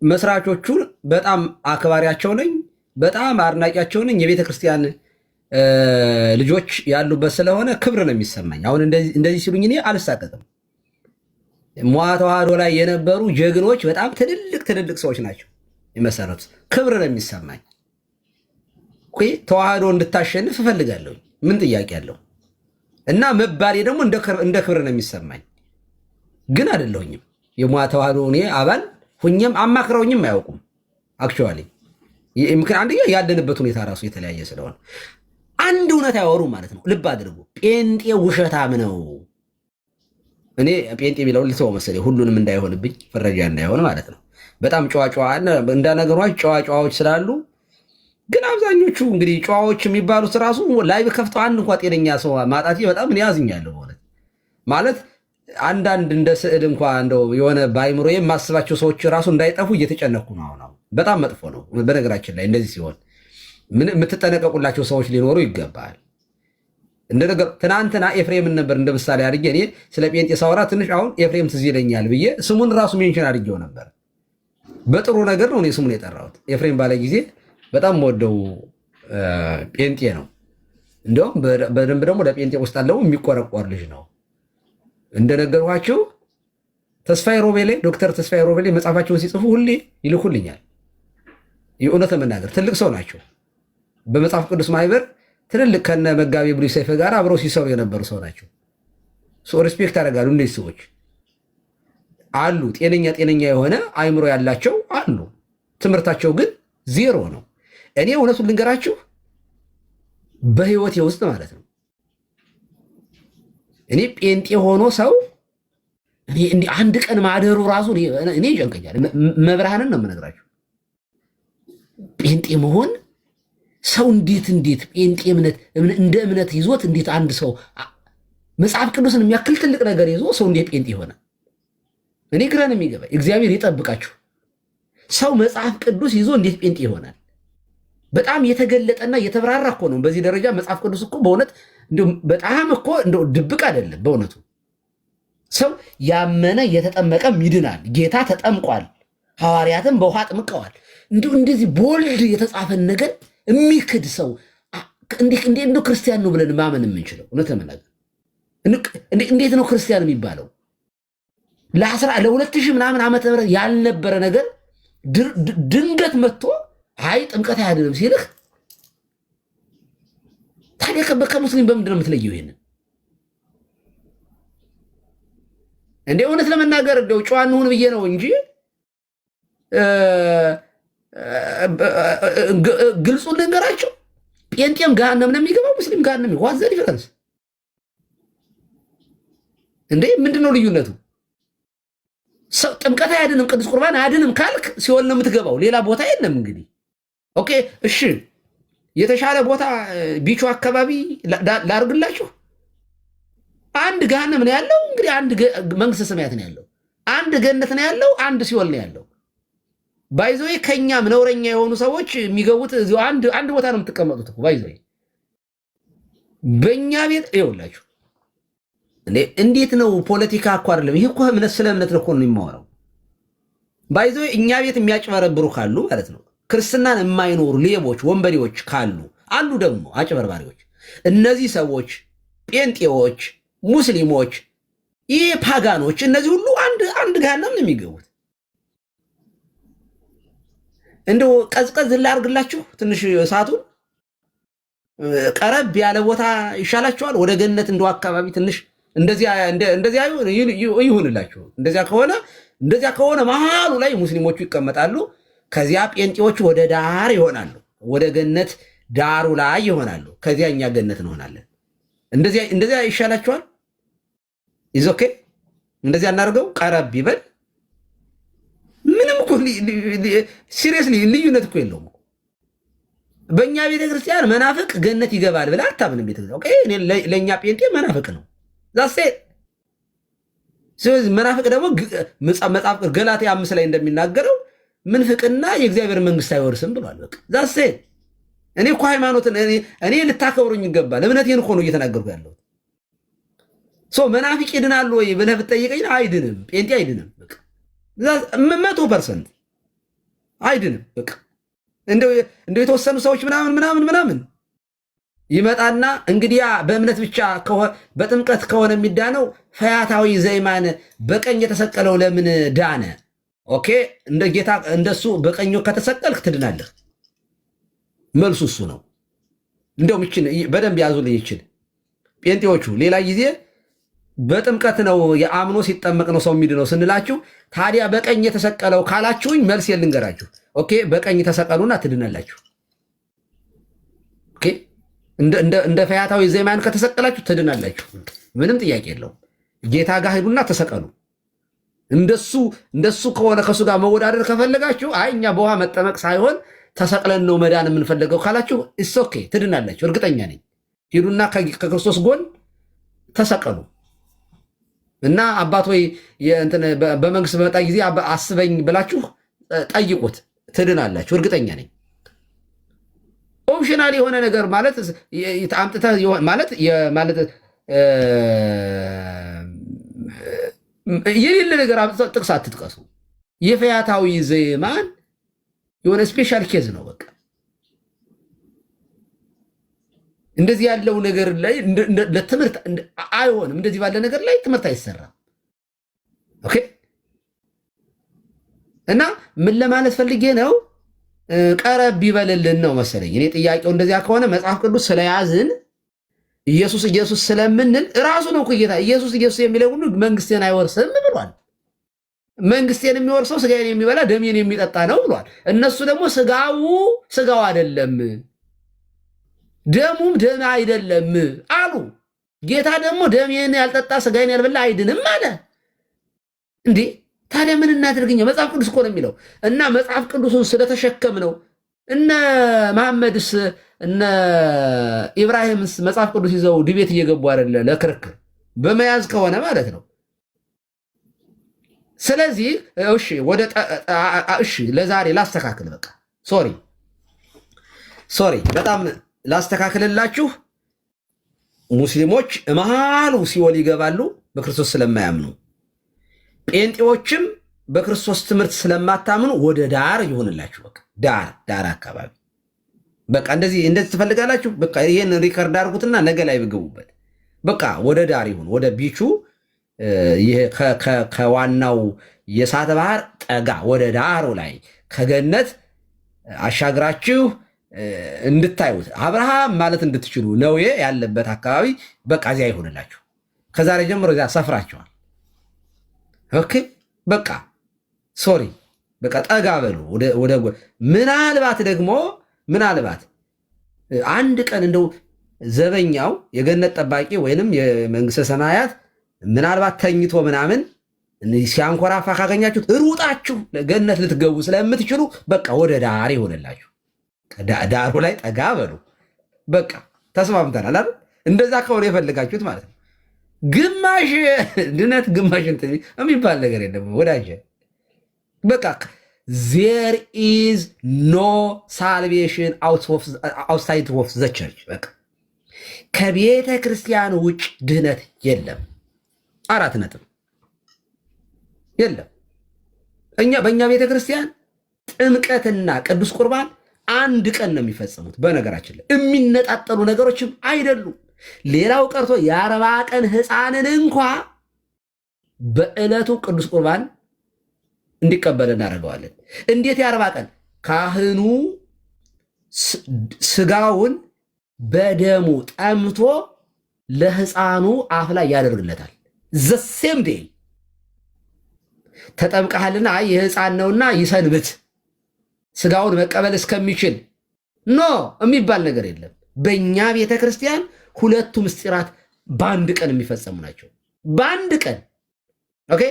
S2: መስራቾቹን በጣም አክባሪያቸው ነኝ፣ በጣም አድናቂያቸው ነኝ። የቤተ ክርስቲያን ልጆች ያሉበት ስለሆነ ክብር ነው የሚሰማኝ። አሁን እንደዚህ ሲሉኝ እኔ አልሳቀቅም። ሞዓ ተዋህዶ ላይ የነበሩ ጀግኖች በጣም ትልልቅ ሰዎች ናቸው የመሰረቱት። ክብር ነው የሚሰማኝ። ተዋህዶ እንድታሸንፍ እፈልጋለሁ። ምን ጥያቄ አለው? እና መባሌ ደግሞ እንደ ክብር ነው የሚሰማኝ። ግን አይደለሁኝም የሞዓ ተዋህዶ እኔ አባል ሁኝም አማክረውኝም አያውቁም። አክቹዋሊ ምክንያት አንደኛ ያለንበት ሁኔታ ራሱ የተለያየ ስለሆነ አንድ እውነት አያወሩም ማለት ነው። ልብ አድርጉ። ጴንጤ ውሸታም ነው። እኔ ጴንጤ የሚለውን ልተው መሰለኝ፣ ሁሉንም እንዳይሆንብኝ ፍረጃ እንዳይሆን ማለት ነው። በጣም ጨዋጨዋ እንዳነገሯች ጨዋጨዋዎች ስላሉ ግን አብዛኞቹ እንግዲህ ጨዋዎች የሚባሉት ራሱ ላይቭ ከፍተው አንድ እንኳ ጤነኛ ሰው ማጣት በጣም እኔ ያዝኛለሁ። ማለት አንዳንድ እንደ ስዕል እንኳ እንደው የሆነ በአይምሮ የማስባቸው ሰዎች ራሱ እንዳይጠፉ እየተጨነኩ ነው። አሁን በጣም መጥፎ ነው። በነገራችን ላይ እንደዚህ ሲሆን የምትጠነቀቁላቸው ሰዎች ሊኖሩ ይገባል። እንደነገር ትናንትና ኤፍሬምን ነበር እንደ ምሳሌ አድርጌ እኔ ስለ ጴንጤ ሳወራ ትንሽ አሁን ኤፍሬም ትዝ ይለኛል ብዬ ስሙን ራሱ ሜንሽን አድርጌው ነበር። በጥሩ ነገር ነው እኔ ስሙን የጠራሁት። ኤፍሬም ባለ ጊዜ በጣም ወደው ጴንጤ ነው። እንዲሁም በደንብ ደግሞ ለጴንጤ ውስጥ አለው የሚቆረቆር ልጅ ነው። እንደነገርኳቸው ተስፋዬ ሮቤሌ ዶክተር ተስፋዬ ሮቤሌ መጽሐፋቸውን ሲጽፉ ሁሌ ይልኩልኛል። የእውነት ለመናገር ትልቅ ሰው ናቸው። በመጽሐፍ ቅዱስ ማህበር ትልልቅ ከነ መጋቤ ብሉይ ሰይፈ ጋር አብረው ሲሰሩ የነበሩ ሰው ናቸው። ሪስፔክት ያደርጋሉ። እነዚህ ሰዎች አሉ። ጤነኛ የሆነ አይምሮ ያላቸው አሉ። ትምህርታቸው ግን ዜሮ ነው። እኔ እውነቱን ልንገራችሁ በህይወቴ ውስጥ ማለት ነው እኔ ጴንጤ ሆኖ ሰው እንዲህ አንድ ቀን ማደሩ ራሱ እኔ ይጨንቀኛል። መብርሃንን ነው የምነግራችሁ። ጴንጤ መሆን ሰው እንዴት ጴንጤ እንደ እምነት ይዞት እንዴት አንድ ሰው መጽሐፍ ቅዱስን የሚያክል ትልቅ ነገር ይዞ ሰው እንዴት ጴንጤ ይሆናል? እኔ ግራ ነው የሚገባኝ። እግዚአብሔር ይጠብቃችሁ። ሰው መጽሐፍ ቅዱስ ይዞ እንዴት ጴንጤ ይሆናል? በጣም የተገለጠና የተብራራ እኮ ነው። በዚህ ደረጃ መጽሐፍ ቅዱስ እኮ በእውነት በጣም እኮ ድብቅ አይደለም። በእውነቱ ሰው ያመነ የተጠመቀ ይድናል። ጌታ ተጠምቋል፣ ሐዋርያትም በውሃ ጥምቀዋል። እንዲሁ እንደዚህ ቦልድ የተጻፈን ነገር የሚክድ ሰው እንዴት ነው ክርስቲያን ነው ብለን ማመን የምንችለው? እውነት ለመናገር እንዴት ነው ክርስቲያን የሚባለው? ለ2000 ምናምን ዓመተ ምህረት ያልነበረ ነገር ድንገት መጥቶ አይ ጥምቀት አያድንም ሲልህ ታዲያ ከሙስሊም በምንድን ነው የምትለየው? ይሄንን እንደ እውነት ለመናገር እንደው ጨዋ እንሁን ብዬ ነው እንጂ ግልጹን ልንገራቸው። ጴንጤም ገሃነም ነው የሚገባው፣ ሙስሊም ገሃነም ነው። ዋት ዘ ዲፈረንስ እንዴ? ምንድን ነው ልዩነቱ? ሰው ጥምቀት አያድንም፣ ቅዱስ ቁርባን አያድንም ካልክ ሲኦል ነው የምትገባው። ሌላ ቦታ የለም። እንግዲህ ኦኬ፣ እሺ፣ የተሻለ ቦታ ቢቹ አካባቢ ላርግላችሁ። አንድ ገሃነም ነው ያለው፣ እንግዲህ አንድ መንግስተ ሰማያት ነው ያለው፣ አንድ ገነት ነው ያለው፣ አንድ ሲኦል ነው ያለው። ባይዘዌ ከኛም ነውረኛ የሆኑ ሰዎች የሚገቡት እዚሁ አንድ ቦታ ነው የምትቀመጡት። ባይዘዌ በእኛ ቤት ይኸውላችሁ፣ እንዴት ነው ፖለቲካ እኮ አይደለም ይሄ እኮ እምነት፣ ስለ እምነት ነው እኮ ነው የሚማወራው። ባይዘዌ እኛ ቤት የሚያጭበረብሩ ካሉ ማለት ነው፣ ክርስትናን የማይኖሩ ሌቦች፣ ወንበዴዎች ካሉ አሉ፣ ደግሞ አጭበርባሪዎች። እነዚህ ሰዎች ጴንጤዎች፣ ሙስሊሞች፣ ይህ ፓጋኖች፣ እነዚህ ሁሉ አንድ ገሃነም ነው የሚገቡት። እንደው ቀዝቀዝ ላርግላችሁ ትንሽ እሳቱን፣ ቀረብ ያለ ቦታ ይሻላችኋል። ወደ ገነት እንደው አካባቢ ትንሽ እንደዚያ ይሁንላችሁ። እንደዚያ ከሆነ መሃሉ ላይ ሙስሊሞቹ ይቀመጣሉ። ከዚያ ጴንጤዎቹ ወደ ዳር ይሆናሉ፣ ወደ ገነት ዳሩ ላይ ይሆናሉ። ከዚያ እኛ ገነት እንሆናለን። እንደዚያ ይሻላችኋል። ኢዝ ኦኬ። እንደዚያ እናድርገው። ቀረብ ይበል። ምንም እኮ ሲሪየስሊ ልዩነት እኮ የለውም። በእኛ ቤተክርስቲያን መናፍቅ ገነት ይገባል ብለህ አታምንም። ቤተክርስቲያን ኦኬ፣ ለእኛ ጴንጤ መናፍቅ ነው ዛሴ። ስለዚህ መናፍቅ ደግሞ መጽሐፍ ገላትያ 5 ላይ እንደሚናገረው ምንፍቅና የእግዚአብሔር መንግስት አይወርስም ብሏል። በቃ ዛሴ። እኔ እኮ ሃይማኖትን እኔ ልታከብሩኝ ይገባል። እምነቴን እኮ ነው እየተናገርኩ ያለው። መናፍቅ ይድናል ወይ ብለህ ብትጠይቀኝ አይድንም። ጴንጤ አይድንም። በቃ 100% አይድንም። በቃ እንደው የተወሰኑ ሰዎች ምናምን ይመጣና እንግዲያ በእምነት ብቻ በጥምቀት ከሆነ የሚዳነው ፈያታዊ ዘይማን በቀኝ የተሰቀለው ለምን ዳነ? ኦኬ፣ እንደ ጌታ እንደሱ በቀኙ ከተሰቀልክ ትድናለህ። መልሱ እሱ ነው። እንደውም ይችን በደንብ ያዙልኝ። ይችን ጴንጤዎቹ ሌላ ጊዜ በጥምቀት ነው የአምኖ ሲጠመቅ ነው ሰው የሚድነው ስንላችሁ፣ ታዲያ በቀኝ የተሰቀለው ካላችሁኝ መልስ የልንገራችሁ። ኦኬ፣ በቀኝ ተሰቀሉና ትድናላችሁ። ኦኬ፣ እንደ ፈያታዊ ዘይማን ከተሰቀላችሁ ትድናላችሁ። ምንም ጥያቄ የለውም። ጌታ ጋር ሄዱና ተሰቀሉ። እንደሱ ከሆነ ከሱ ጋር መወዳደር ከፈለጋችሁ አይ እኛ በውሃ መጠመቅ ሳይሆን ተሰቅለን ነው መዳን የምንፈልገው ካላችሁ ኢትስ ኦኬ፣ ትድናላችሁ። እርግጠኛ ነኝ። ሂዱና ከክርስቶስ ጎን ተሰቀሉ እና አባት ወይ በመንግስት በመጣ ጊዜ አስበኝ ብላችሁ ጠይቁት፣ ትድናላችሁ። እርግጠኛ ነኝ። ኦፕሽናል የሆነ ነገር ማለት አምጥተህ ማለት የሌለ ነገር አምጥተህ ጥቅስ አትጥቀሱ። የፈያታዊ ዘይማን የሆነ ስፔሻል ኬዝ ነው። በቃ እንደዚህ ያለው ነገር ላይ ለትምህርት አይሆንም። እንደዚህ ባለ ነገር ላይ ትምህርት አይሰራም። ኦኬ። እና ምን ለማለት ፈልጌ ነው? ቀረብ ይበልልን ነው መሰለኝ። እኔ ጥያቄው እንደዚያ ከሆነ መጽሐፍ ቅዱስ ስለያዝን ኢየሱስ ስለምንል ራሱ ነው ጌታ ኢየሱስ የሚለው ሁሉ መንግስቴን አይወርስም ብሏል። መንግስቴን የሚወርሰው ስጋዬን የሚበላ ደሜን የሚጠጣ ነው ብሏል። እነሱ ደግሞ ስጋው አይደለም ደሙም ደም አይደለም አሉ። ጌታ ደግሞ ደሜን ያልጠጣ ስጋዬን ያልበላ አይድንም አለ። እንዴ ታዲያ ምን እናድርግኛ? መጽሐፍ ቅዱስ እኮ ነው የሚለው። እና መጽሐፍ ቅዱስን ስለተሸከም ነው እነ መሐመድስ እነ ኢብራሂምስ መጽሐፍ ቅዱስ ይዘው ዲቤት እየገቡ አይደለ? ለክርክር በመያዝ ከሆነ ማለት ነው። ስለዚህ እሺ ለዛሬ ላስተካክል። በቃ ሶሪ በጣም ላስተካክልላችሁ። ሙስሊሞች መሃሉ ሲኦል ይገባሉ፣ በክርስቶስ ስለማያምኑ፣ ጴንጤዎችም በክርስቶስ ትምህርት ስለማታምኑ ወደ ዳር ይሆንላችሁ። በቃ ዳር አካባቢ በቃ እንደዚህ ትፈልጋላችሁ። በቃ ይሄን ሪከርድ አድርጉትና ነገ ላይ ብገቡበት። በቃ ወደ ዳር ይሁን፣ ወደ ቢቹ ከዋናው የእሳተ ባህር ጠጋ ወደ ዳሩ ላይ ከገነት አሻግራችሁ እንድታዩት አብርሃም ማለት እንድትችሉ ነዌ ያለበት አካባቢ በቃ እዚያ ይሆንላችሁ። ከዛሬ ጀምሮ እዚያ ሰፍራችኋል። ኦኬ በቃ ሶሪ በቃ ጠጋ በሉ ወደ ምናልባት አንድ ቀን እንደው ዘበኛው የገነት ጠባቂ ወይንም የመንግስተ ሰማያት ምናልባት ተኝቶ ምናምን ሲያንኮራፋ ካገኛችሁት ሩጣችሁ ገነት ልትገቡ ስለምትችሉ በቃ ወደ ዳር ይሆንላችሁ። ዳሩ ላይ ጠጋ በሉ። በቃ ተስማምተናል አይደል? እንደዛ ከሆነ የፈልጋችሁት ማለት ነው። ግማሽ ድነት ግማሽ እንትን የሚባል ነገር የለም ወዳጄ። በቃ there is no salvation outside of the church። በቃ ከቤተ ክርስቲያን ውጭ ድህነት የለም። 4 ነጥብ የለም። በእኛ ቤተ ክርስቲያን ጥምቀትና ቅዱስ ቁርባን አንድ ቀን ነው የሚፈጸሙት። በነገራችን ላይ የሚነጣጠሉ ነገሮችም አይደሉም። ሌላው ቀርቶ የ40 ቀን ሕፃንን እንኳ በዕለቱ ቅዱስ ቁርባን እንዲቀበል እናደርገዋለን። እንዴት የ40 ቀን? ካህኑ ስጋውን በደሙ ጠምቶ ለሕፃኑ አፍ ላይ ያደርግለታል። ዘሴም ዴይ ተጠምቀሃልና የሕፃን ነውና ይሰንብት ስጋውን መቀበል እስከሚችል ኖ የሚባል ነገር የለም። በእኛ ቤተ ክርስቲያን ሁለቱ ምስጢራት በአንድ ቀን የሚፈጸሙ ናቸው። በአንድ ቀን ኦኬ።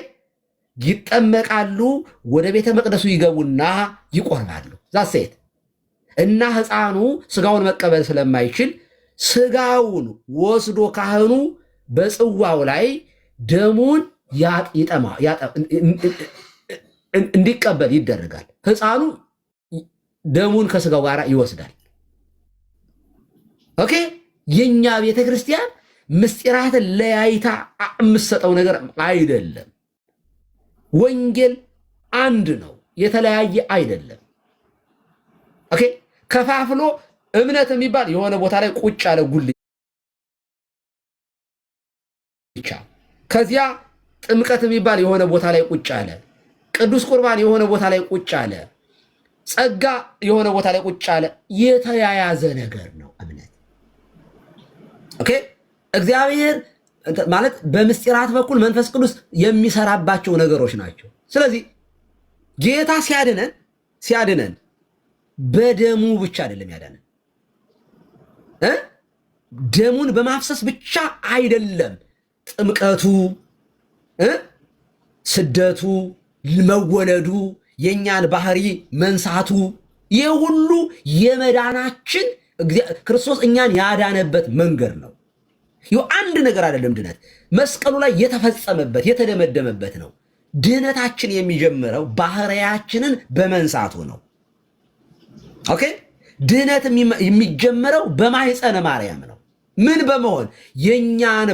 S2: ይጠመቃሉ፣ ወደ ቤተ መቅደሱ ይገቡና ይቆርባሉ። ዛሴት እና ሕፃኑ ስጋውን መቀበል ስለማይችል ስጋውን ወስዶ ካህኑ በጽዋው ላይ ደሙን እንዲቀበል ይደረጋል። ሕፃኑ ደሙን ከስጋው ጋር ይወስዳል። ኦኬ። የኛ ቤተ ክርስቲያን ምስጢራትን ለያይታ የምትሰጠው ነገር አይደለም። ወንጌል አንድ ነው፣ የተለያየ አይደለም። ኦኬ። ከፋፍሎ እምነት የሚባል የሆነ ቦታ ላይ ቁጭ ያለ ጉልቻ፣ ከዚያ ጥምቀት የሚባል የሆነ ቦታ ላይ ቁጭ አለ፣ ቅዱስ ቁርባን የሆነ ቦታ ላይ ቁጭ አለ፣ ጸጋ የሆነ ቦታ ላይ ቁጭ አለ። የተያያዘ ነገር ነው እምነት። ኦኬ። እግዚአብሔር ማለት በምስጢራት በኩል መንፈስ ቅዱስ የሚሰራባቸው ነገሮች ናቸው። ስለዚህ ጌታ ሲያድነን በደሙ ብቻ አይደለም ያዳነን፣ ደሙን በማፍሰስ ብቻ አይደለም። ጥምቀቱ፣ ስደቱ፣ መወለዱ፣ የእኛን ባህሪ መንሳቱ፣ ይህ ሁሉ የመዳናችን ክርስቶስ እኛን ያዳነበት መንገድ ነው። ይህ አንድ ነገር አይደለም። ድነት መስቀሉ ላይ የተፈጸመበት የተደመደመበት ነው። ድህነታችን የሚጀምረው ባህሪያችንን በመንሳቱ ነው። ኦኬ። ድህነት የሚጀምረው በማኅፀነ ማርያም ነው። ምን በመሆን የእኛን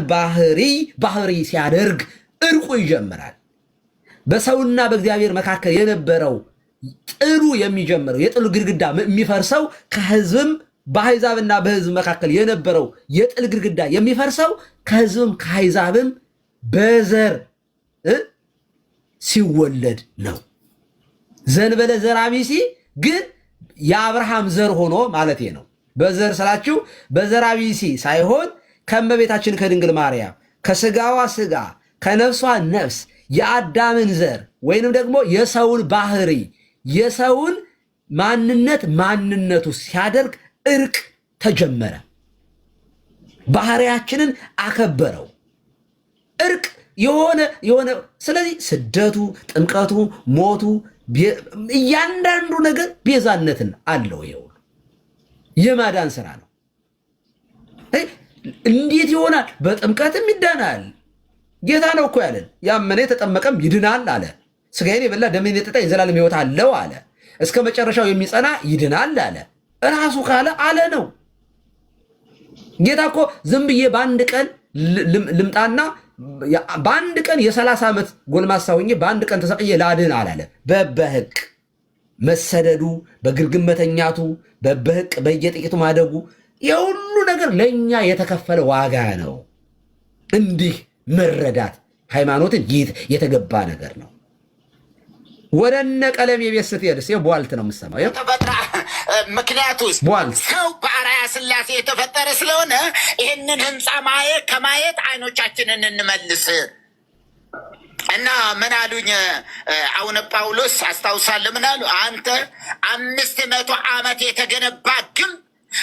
S2: ባህሪ ሲያደርግ እርቁ ይጀምራል። በሰውና በእግዚአብሔር መካከል የነበረው ጥሉ የሚጀምረው የጥሉ ግድግዳ የሚፈርሰው ከሕዝብም በአሕዛብና በሕዝብ መካከል የነበረው የጥል ግድግዳ የሚፈርሰው ከሕዝብም ከአሕዛብም በዘር ሲወለድ ነው። ዘንበለ ዘራ ቢሲ ግን የአብርሃም ዘር ሆኖ ማለት ነው። በዘር ስላችሁ በዘራ ቢሲ ሳይሆን ከእመቤታችን ከድንግል ማርያም ከስጋዋ ስጋ ከነፍሷ ነፍስ የአዳምን ዘር ወይንም ደግሞ የሰውን ባህሪ የሰውን ማንነቱ ሲያደርግ እርቅ ተጀመረ። ባህሪያችንን አከበረው። እርቅ የሆነ ስለዚህ ስደቱ፣ ጥምቀቱ፣ ሞቱ፣ እያንዳንዱ ነገር ቤዛነትን አለው። ይኸው የማዳን ስራ ነው። እንዴት ይሆናል? በጥምቀትም ይዳናል። ጌታ ነው እኮ ያለን፣ ያመነ የተጠመቀም ይድናል አለ። ስጋዬን የበላ ደሜን የጠጣ የዘላለም ሕይወት አለው አለ። እስከ መጨረሻው የሚጸና ይድናል አለ። ራሱ ካለ አለ ነው። ጌታ እኮ ዝም ብዬ በአንድ ቀን ልምጣና በአንድ ቀን የ30 ዓመት ጎልማሳ ሆኜ በአንድ ቀን ተሰቅዬ ላድን አላለ። በበህቅ መሰደዱ፣ በግርግም መተኛቱ፣ በበህቅ በየጥቂቱ ማደጉ የሁሉ ነገር ለእኛ የተከፈለ ዋጋ ነው። እንዲህ መረዳት ሃይማኖትን የተገባ ነገር ነው። ወደ እነ ቀለም የቤት ስትሄድ ቧልት ነው የምትሰማው።
S4: ምክንያቱ ሰው በአርአያ ሥላሴ የተፈጠረ ስለሆነ ይህንን ህንፃ ከማየት አይኖቻችንን እንመልስ እና ምን አሉኝ አቡነ ጳውሎስ አስታውሳለሁ። ምን አሉ? አንተ 500 ዓመት የተገነባ ግንብ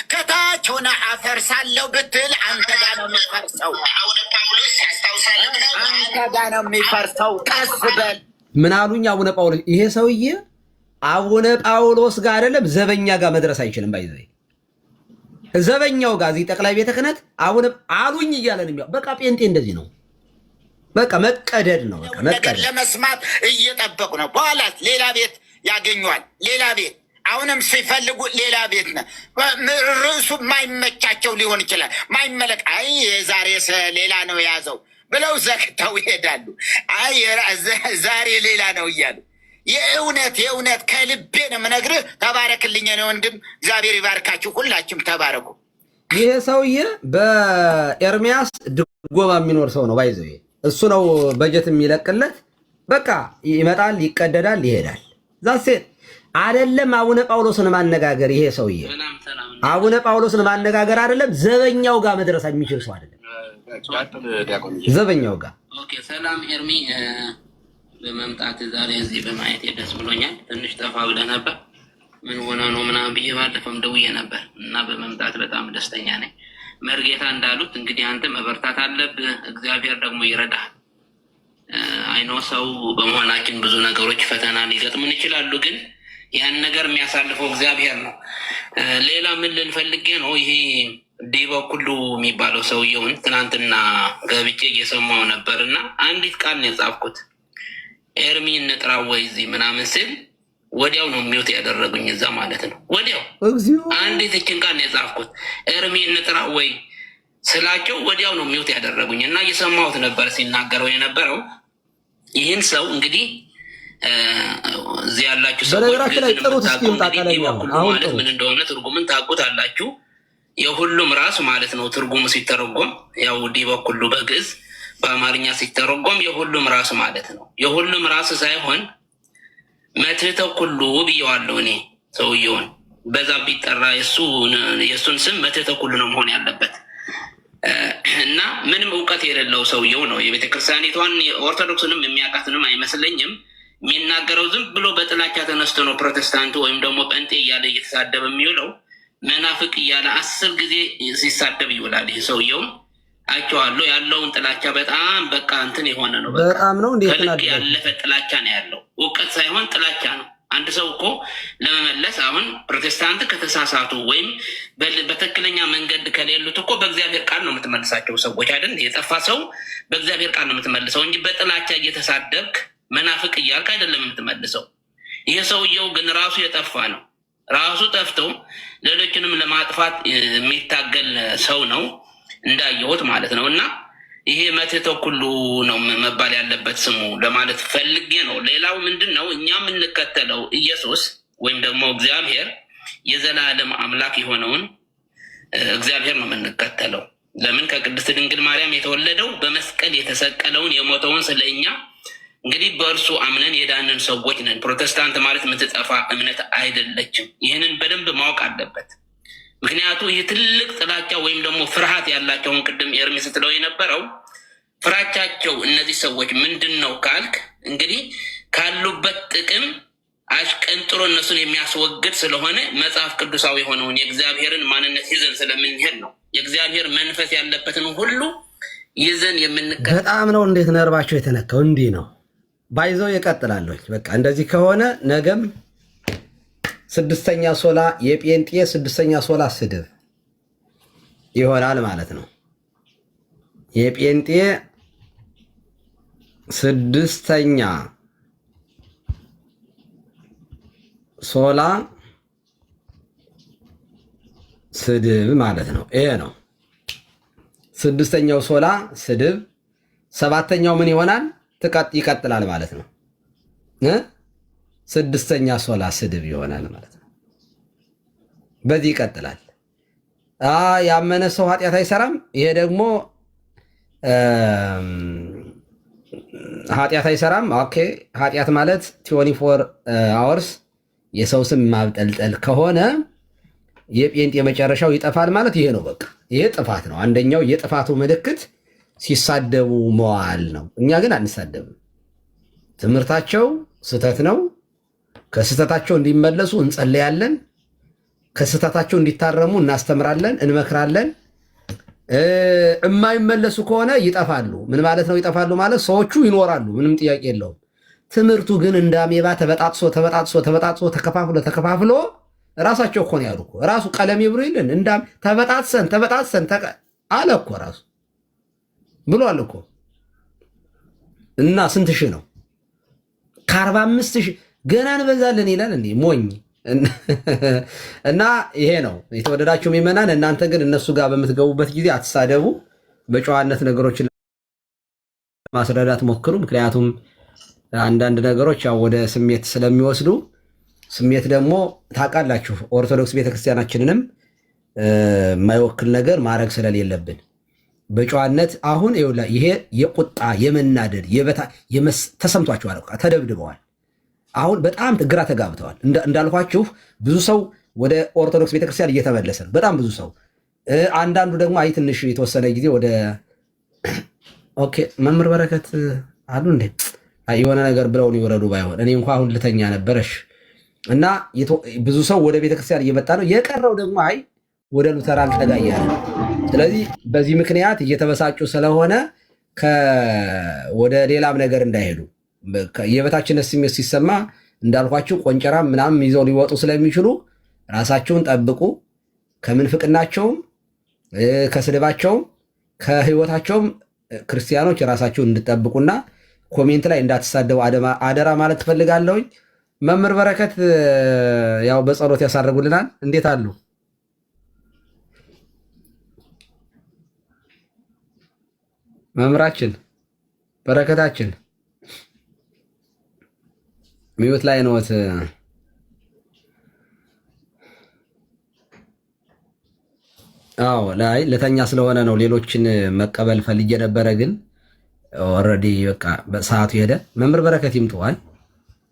S4: ከታች ሆነ አፈርሳለሁ ብትል አንተ ጋር ነው የሚፈርሰው። አቡነ ጳውሎስ አስታውሳለሁ። አንተ ጋር ነው የሚፈርሰው። ቀስ በል።
S2: ምን አሉኝ አቡነ ጳውሎስ? ይሄ ሰውዬ አቡነ ጳውሎስ ጋር አይደለም ዘበኛ ጋር መድረስ አይችልም። ባይዘይ ዘበኛው ጋር እዚህ ጠቅላይ ቤተ ክህነት አቡነ አሉኝ እያለን በቃ ጴንጤ እንደዚህ ነው። በቃ መቀደድ ነው። በቃ መቀደድ
S4: ለመስማት እየጠበቁ ነው። በኋላ ሌላ ቤት ያገኘዋል። ሌላ ቤት አሁንም ሲፈልጉ ሌላ ቤት ነው። ርዕሱ ማይመቻቸው ሊሆን ይችላል። ማይመለክ አይ ዛሬ ሌላ ነው የያዘው ብለው ዘግተው ይሄዳሉ። አይ ዛሬ ሌላ ነው እያሉ የእውነት ከልቤ ነው የምነግርህ። ተባረክልኝ ነው ወንድም፣ እግዚአብሔር ይባርካችሁ። ሁላችሁም ተባረኩ።
S2: ይሄ ሰውዬ በኤርሚያስ ድጎማ የሚኖር ሰው ነው። ባይዘው እሱ ነው በጀት የሚለቅለት። በቃ ይመጣል፣ ይቀደዳል፣ ይሄዳል። ዛሴ አይደለም አቡነ ጳውሎስን ማነጋገር። ይሄ ሰውዬ አቡነ ጳውሎስን ማነጋገር አይደለም ዘበኛው ጋር መድረስ የሚችል ሰው አይደለም። ዘበኛው ጋር
S5: ሰላም ኤርሚ፣ በመምጣት ዛሬ እዚህ በማየት ደስ ብሎኛል። ትንሽ ጠፋ ብለህ ነበር፣ ምን ሆነ ነው ምናምን ብዬ ባለፈም ደውዬ ነበር እና በመምጣት በጣም ደስተኛ ነኝ። መርጌታ እንዳሉት እንግዲህ አንተ መበርታት አለብህ፣ እግዚአብሔር ደግሞ ይረዳል። አይኖ ሰው በመሆናችን ብዙ ነገሮች ፈተና ሊገጥሙን ይችላሉ፣ ግን ያን ነገር የሚያሳልፈው እግዚአብሔር ነው። ሌላ ምን ልንፈልጌ ነው? ይሄ ዲበኩሉ የሚባለው ሰውየውን ትናንትና ገብቼ እየሰማው ነበር እና አንዲት ቃል ነው የጻፍኩት። ኤርሚ እንጥራ ወይ እዚህ ምናምን ስል ወዲያው ነው ሚውት ያደረጉኝ እዛ ማለት ነው። ወዲያው አንዲት እችን ቃል ነው የጻፍኩት። ኤርሚ እንጥራ ወይ ስላቸው ወዲያው ነው ሚውት ያደረጉኝ እና እየሰማሁት ነበር ሲናገረው የነበረው። ይህን ሰው እንግዲህ እዚህ ያላችሁ ሰዎች ማለት ምን እንደሆነ ትርጉምን ታውቁት አላችሁ። የሁሉም ራስ ማለት ነው ትርጉሙ ሲተረጎም፣ ያው ዲበኩሉ በግዕዝ በአማርኛ ሲተረጎም የሁሉም ራስ ማለት ነው። የሁሉም ራስ ሳይሆን መትሕተ ኩሉ ብየዋለሁ እኔ ሰውየውን። በዛ ቢጠራ የእሱን ስም መትሕተ ኩሉ ነው መሆን ያለበት እና ምንም እውቀት የሌለው ሰውየው ነው። የቤተክርስቲያኒቷን ኦርቶዶክስንም የሚያውቃትንም አይመስለኝም። የሚናገረው ዝም ብሎ በጥላቻ ተነስቶ ነው ፕሮቴስታንቱ ወይም ደግሞ ጴንጤ እያለ እየተሳደበ የሚውለው። መናፍቅ እያለ 10 ጊዜ ሲሳደብ ይውላል። ይህ ሰውየውም አይቼዋለሁ። ያለውን ጥላቻ በጣም በቃ እንትን የሆነ ነው።
S2: በጣም ነው
S5: ከልክ ያለፈ ጥላቻ ነው ያለው። እውቀት ሳይሆን ጥላቻ ነው። አንድ ሰው እኮ ለመመለስ አሁን ፕሮቴስታንት ከተሳሳቱ ወይም በትክክለኛ መንገድ ከሌሉት እኮ በእግዚአብሔር ቃል ነው የምትመልሳቸው ሰዎች አይደል? የጠፋ ሰው በእግዚአብሔር ቃል ነው የምትመልሰው እንጂ በጥላቻ እየተሳደብክ መናፍቅ እያልክ አይደለም የምትመልሰው። ይሄ ሰውየው ግን ራሱ የጠፋ ነው። ራሱ ጠፍቶ ሌሎችንም ለማጥፋት የሚታገል ሰው ነው እንዳየሁት ማለት ነው። እና ይሄ መትሕተ ኩሉ ነው መባል ያለበት ስሙ ለማለት ፈልጌ ነው። ሌላው ምንድን ነው? እኛ የምንከተለው ኢየሱስ ወይም ደግሞ እግዚአብሔር የዘላለም አምላክ የሆነውን እግዚአብሔር ነው የምንከተለው። ለምን? ከቅድስት ድንግል ማርያም የተወለደው በመስቀል የተሰቀለውን የሞተውን ስለኛ እንግዲህ በእርሱ አምነን የዳንን ሰዎች ነን። ፕሮቴስታንት ማለት የምትጠፋ እምነት አይደለችም። ይህንን በደንብ ማወቅ አለበት። ምክንያቱ ይህ ትልቅ ጥላቻ ወይም ደግሞ ፍርሃት ያላቸውን ቅድም ኤርሚ ስትለው የነበረው ፍራቻቸው እነዚህ ሰዎች ምንድን ነው ካልክ እንግዲህ ካሉበት ጥቅም አሽቀንጥሮ እነሱን የሚያስወግድ ስለሆነ መጽሐፍ ቅዱሳዊ የሆነውን የእግዚአብሔርን ማንነት ይዘን ስለምንሄድ ነው። የእግዚአብሔር መንፈስ ያለበትን ሁሉ ይዘን የምንከ
S2: በጣም ነው እንዴት ነርባቸው የተነካው እንዲህ ነው ባይዘው ይቀጥላለሁ። በቃ እንደዚህ ከሆነ ነገም 6ኛ ሶላ የጴንጤ 6ኛ ሶላ ስድብ ይሆናል ማለት ነው። የጴንጤ 6ኛ ሶላ ስድብ ማለት ነው። ይሄ ነው 6ኛው ሶላ ስድብ፣ 7ኛው ምን ይሆናል? ይቀጥላል ማለት ነው። 6ኛ ሶላ ስድብ ይሆናል ማለት ነው። በዚህ ይቀጥላል። ያመነ ሰው ኃጢአት አይሰራም። ይሄ ደግሞ ኃጢአት አይሰራም። ኦኬ ኃጢአት ማለት 24 አወርስ የሰው ስም ማብጠልጠል ከሆነ የጴንጤ የመጨረሻው ይጠፋል ማለት ይሄ ነው። በቃ ይሄ ጥፋት ነው። አንደኛው የጥፋቱ ምልክት ሲሳደቡ መዋል ነው። እኛ ግን አንሳደብም። ትምህርታቸው ስህተት ነው። ከስህተታቸው እንዲመለሱ እንጸለያለን። ከስህተታቸው እንዲታረሙ እናስተምራለን፣ እንመክራለን። የማይመለሱ ከሆነ ይጠፋሉ። ምን ማለት ነው ይጠፋሉ ማለት? ሰዎቹ ይኖራሉ፣ ምንም ጥያቄ የለውም። ትምህርቱ ግን እንደ አሜባ ተበጣጥሶ ተከፋፍሎ ራሳቸው እኮ ነው ያሉ እኮ ራሱ ቀለም ይብሩ ይልን ተበጣጥሰን አለ እኮ ራሱ ብሏል እኮ። እና ስንት ሺህ ነው? ከ45 ሺህ ገና እንበዛለን ይላል እንዴ ሞኝ። እና ይሄ ነው የተወደዳችሁ ምዕመናን። እናንተ ግን እነሱ ጋር በምትገቡበት ጊዜ አትሳደቡ። በጨዋነት ነገሮችን ማስረዳት ሞክሩ። ምክንያቱም አንዳንድ ነገሮች ያው ወደ ስሜት ስለሚወስዱ፣ ስሜት ደግሞ ታውቃላችሁ ኦርቶዶክስ ቤተክርስቲያናችንንም የማይወክል ነገር ማድረግ ስለሌለብን በጨዋነት አሁን ይሄ የቁጣ የመናደድ ተሰምቷቸዋል፣ ተደብድበዋል። አሁን በጣም ግራ ተጋብተዋል። እንዳልኳችሁ ብዙ ሰው ወደ ኦርቶዶክስ ቤተክርስቲያን እየተመለሰ ነው፣ በጣም ብዙ ሰው። አንዳንዱ ደግሞ አይ ትንሽ የተወሰነ ጊዜ ወደ ኦኬ መምህር በረከት አሉ እንዴ የሆነ ነገር ብለውን ይወረዱ ባይሆን እኔ እንኳ አሁን ልተኛ ነበረሽ። እና ብዙ ሰው ወደ ቤተክርስቲያን እየመጣ ነው። የቀረው ደግሞ አይ ወደ ሉተራን ጠጋ እያለ ነው። ስለዚህ በዚህ ምክንያት እየተበሳጩ ስለሆነ ወደ ሌላም ነገር እንዳይሄዱ የበታችነት ስሜት ሲሰማ እንዳልኳችሁ ቆንጨራ ምናምን ይዘው ሊወጡ ስለሚችሉ ራሳቸውን ጠብቁ። ከምንፍቅናቸውም ከስድባቸውም ከህይወታቸውም ክርስቲያኖች ራሳቸውን እንድጠብቁና ኮሜንት ላይ እንዳትሳደቡ አደራ ማለት ትፈልጋለሁኝ። መምህር በረከት ያው በጸሎት ያሳርጉልናል። እንዴት አሉ? መምህራችን በረከታችን ሚዩት ላይ ነዎት። አዎ ላይ ለተኛ ስለሆነ ነው። ሌሎችን መቀበል ፈልጌ ነበረ፣ ግን ኦልሬዲ በቃ በሰዓቱ ሄደ። መምህር በረከት ይምጡዋል።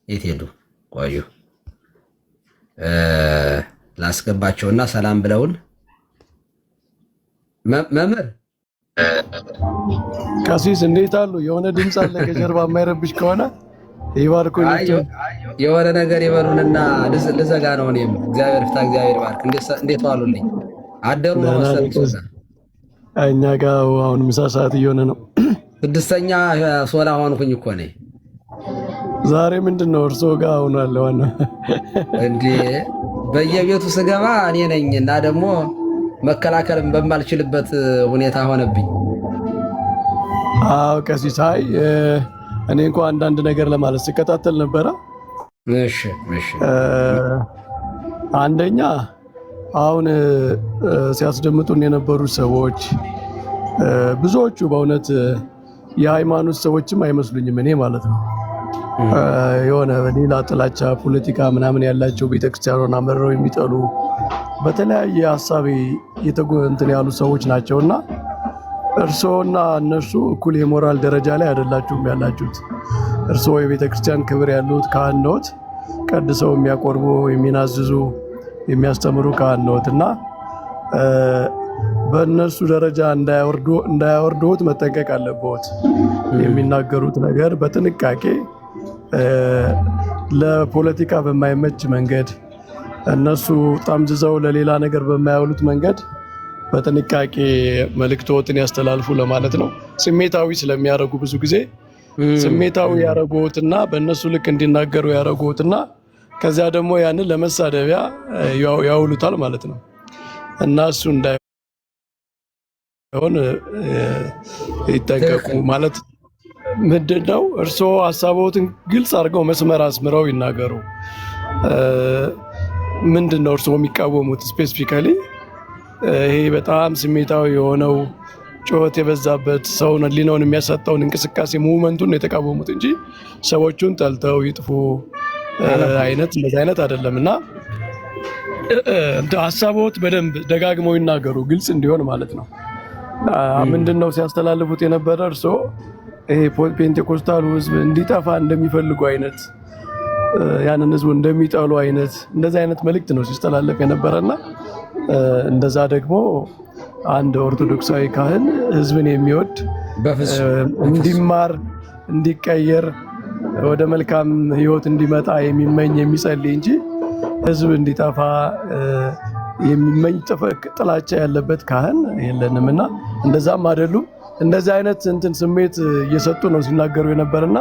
S2: የት ሄዱ? ቆዩ ላስገባቸውና ሰላም ብለውን መምህር
S6: ቀሲስ እንዴት አሉ? የሆነ ድምፅ አለ ከጀርባ የማይረብሽ ከሆነ ይባርኩ።
S2: የሆነ ነገር ይበሉንና ልዘጋ ነው። እኔም እግዚአብሔር ፍታ፣ እግዚአብሔር ባርክ። እንዴት ዋሉልኝ? አደሩ ነው መሰለኝ።
S6: እኛ ጋር አሁን ምሳ ሰዓት እየሆነ ነው።
S2: 6ኛ ሶላ ሆንኩኝ እኮ ነኝ
S6: ዛሬ። ምንድን ነው እርሶ ጋር ሆኗል? ዋና
S2: እንዴ በየቤቱ ስገባ እኔ ነኝ እና ደግሞ መከላከልም በማልችልበት ሁኔታ ሆነብኝ።
S6: አዎ ቀሲስ፣ አይ እኔ እንኳን አንዳንድ ነገር ለማለት ስከታተል ነበረ።
S2: እሺ
S6: አንደኛ አሁን ሲያስደምጡን የነበሩ ሰዎች ብዙዎቹ በእውነት የሃይማኖት ሰዎችም አይመስሉኝም እኔ ማለት ነው። የሆነ ሌላ ጥላቻ፣ ፖለቲካ ምናምን ያላቸው ቤተክርስቲያኗን አመረው የሚጠሉ በተለያየ ሀሳብ እንትን ያሉ ሰዎች ናቸውና እርስዎና እነርሱ እኩል የሞራል ደረጃ ላይ አይደላችሁም ያላችሁት። እርስዎ የቤተክርስቲያን ክብር ያሉት ካህን ነዎት፣ ቀድሰው የሚያቆርቡ የሚናዝዙ የሚያስተምሩ ካህን ነዎት እና በእነሱ ደረጃ እንዳያወርዱት መጠንቀቅ አለብዎት። የሚናገሩት ነገር በጥንቃቄ ለፖለቲካ በማይመች መንገድ እነሱ ጠምዝዘው ለሌላ ነገር በማያውሉት መንገድ በጥንቃቄ መልእክቶትን ያስተላልፉ ለማለት ነው። ስሜታዊ ስለሚያደርጉ ብዙ ጊዜ ስሜታዊ ያደረጉትና በእነሱ ልክ እንዲናገሩ ያደረጉትና ከዚያ ደግሞ ያንን ለመሳደቢያ ያውሉታል ማለት ነው እና እሱ እንዳይሆን ይጠንቀቁ ማለት ምንድነው? እርስዎ ሀሳቦትን ግልጽ አድርገው መስመር አስምረው ይናገሩ። ምንድነው እርስዎ የሚቃወሙት ስፔሲፊካሊ? ይሄ በጣም ስሜታዊ የሆነው ጩኸት የበዛበት ሰውን ሊናውን የሚያሳጣውን እንቅስቃሴ ሙቭመንቱን ነው የተቃወሙት እንጂ ሰዎቹን ጠልተው ይጥፉ አይነት እንደዚህ አይነት አይደለም። እና ሀሳቦት በደንብ ደጋግመው ይናገሩ፣ ግልጽ እንዲሆን ማለት ነው። ምንድነው ሲያስተላልፉት የነበረ እርስዎ ይሄ ፔንቴኮስታሉ ህዝብ እንዲጠፋ እንደሚፈልጉ አይነት ያንን ህዝቡ እንደሚጠሉ አይነት እንደዚህ አይነት መልእክት ነው ሲስተላለፍ የነበረና እንደዛ ደግሞ አንድ ኦርቶዶክሳዊ ካህን ህዝብን የሚወድ እንዲማር እንዲቀየር ወደ መልካም ህይወት እንዲመጣ የሚመኝ የሚጸልይ እንጂ ህዝብ እንዲጠፋ የሚመኝ ጥላቻ ያለበት ካህን የለንም እና እንደዛም አይደሉም። እንደዚህ አይነት እንትን ስሜት እየሰጡ ነው ሲናገሩ የነበረና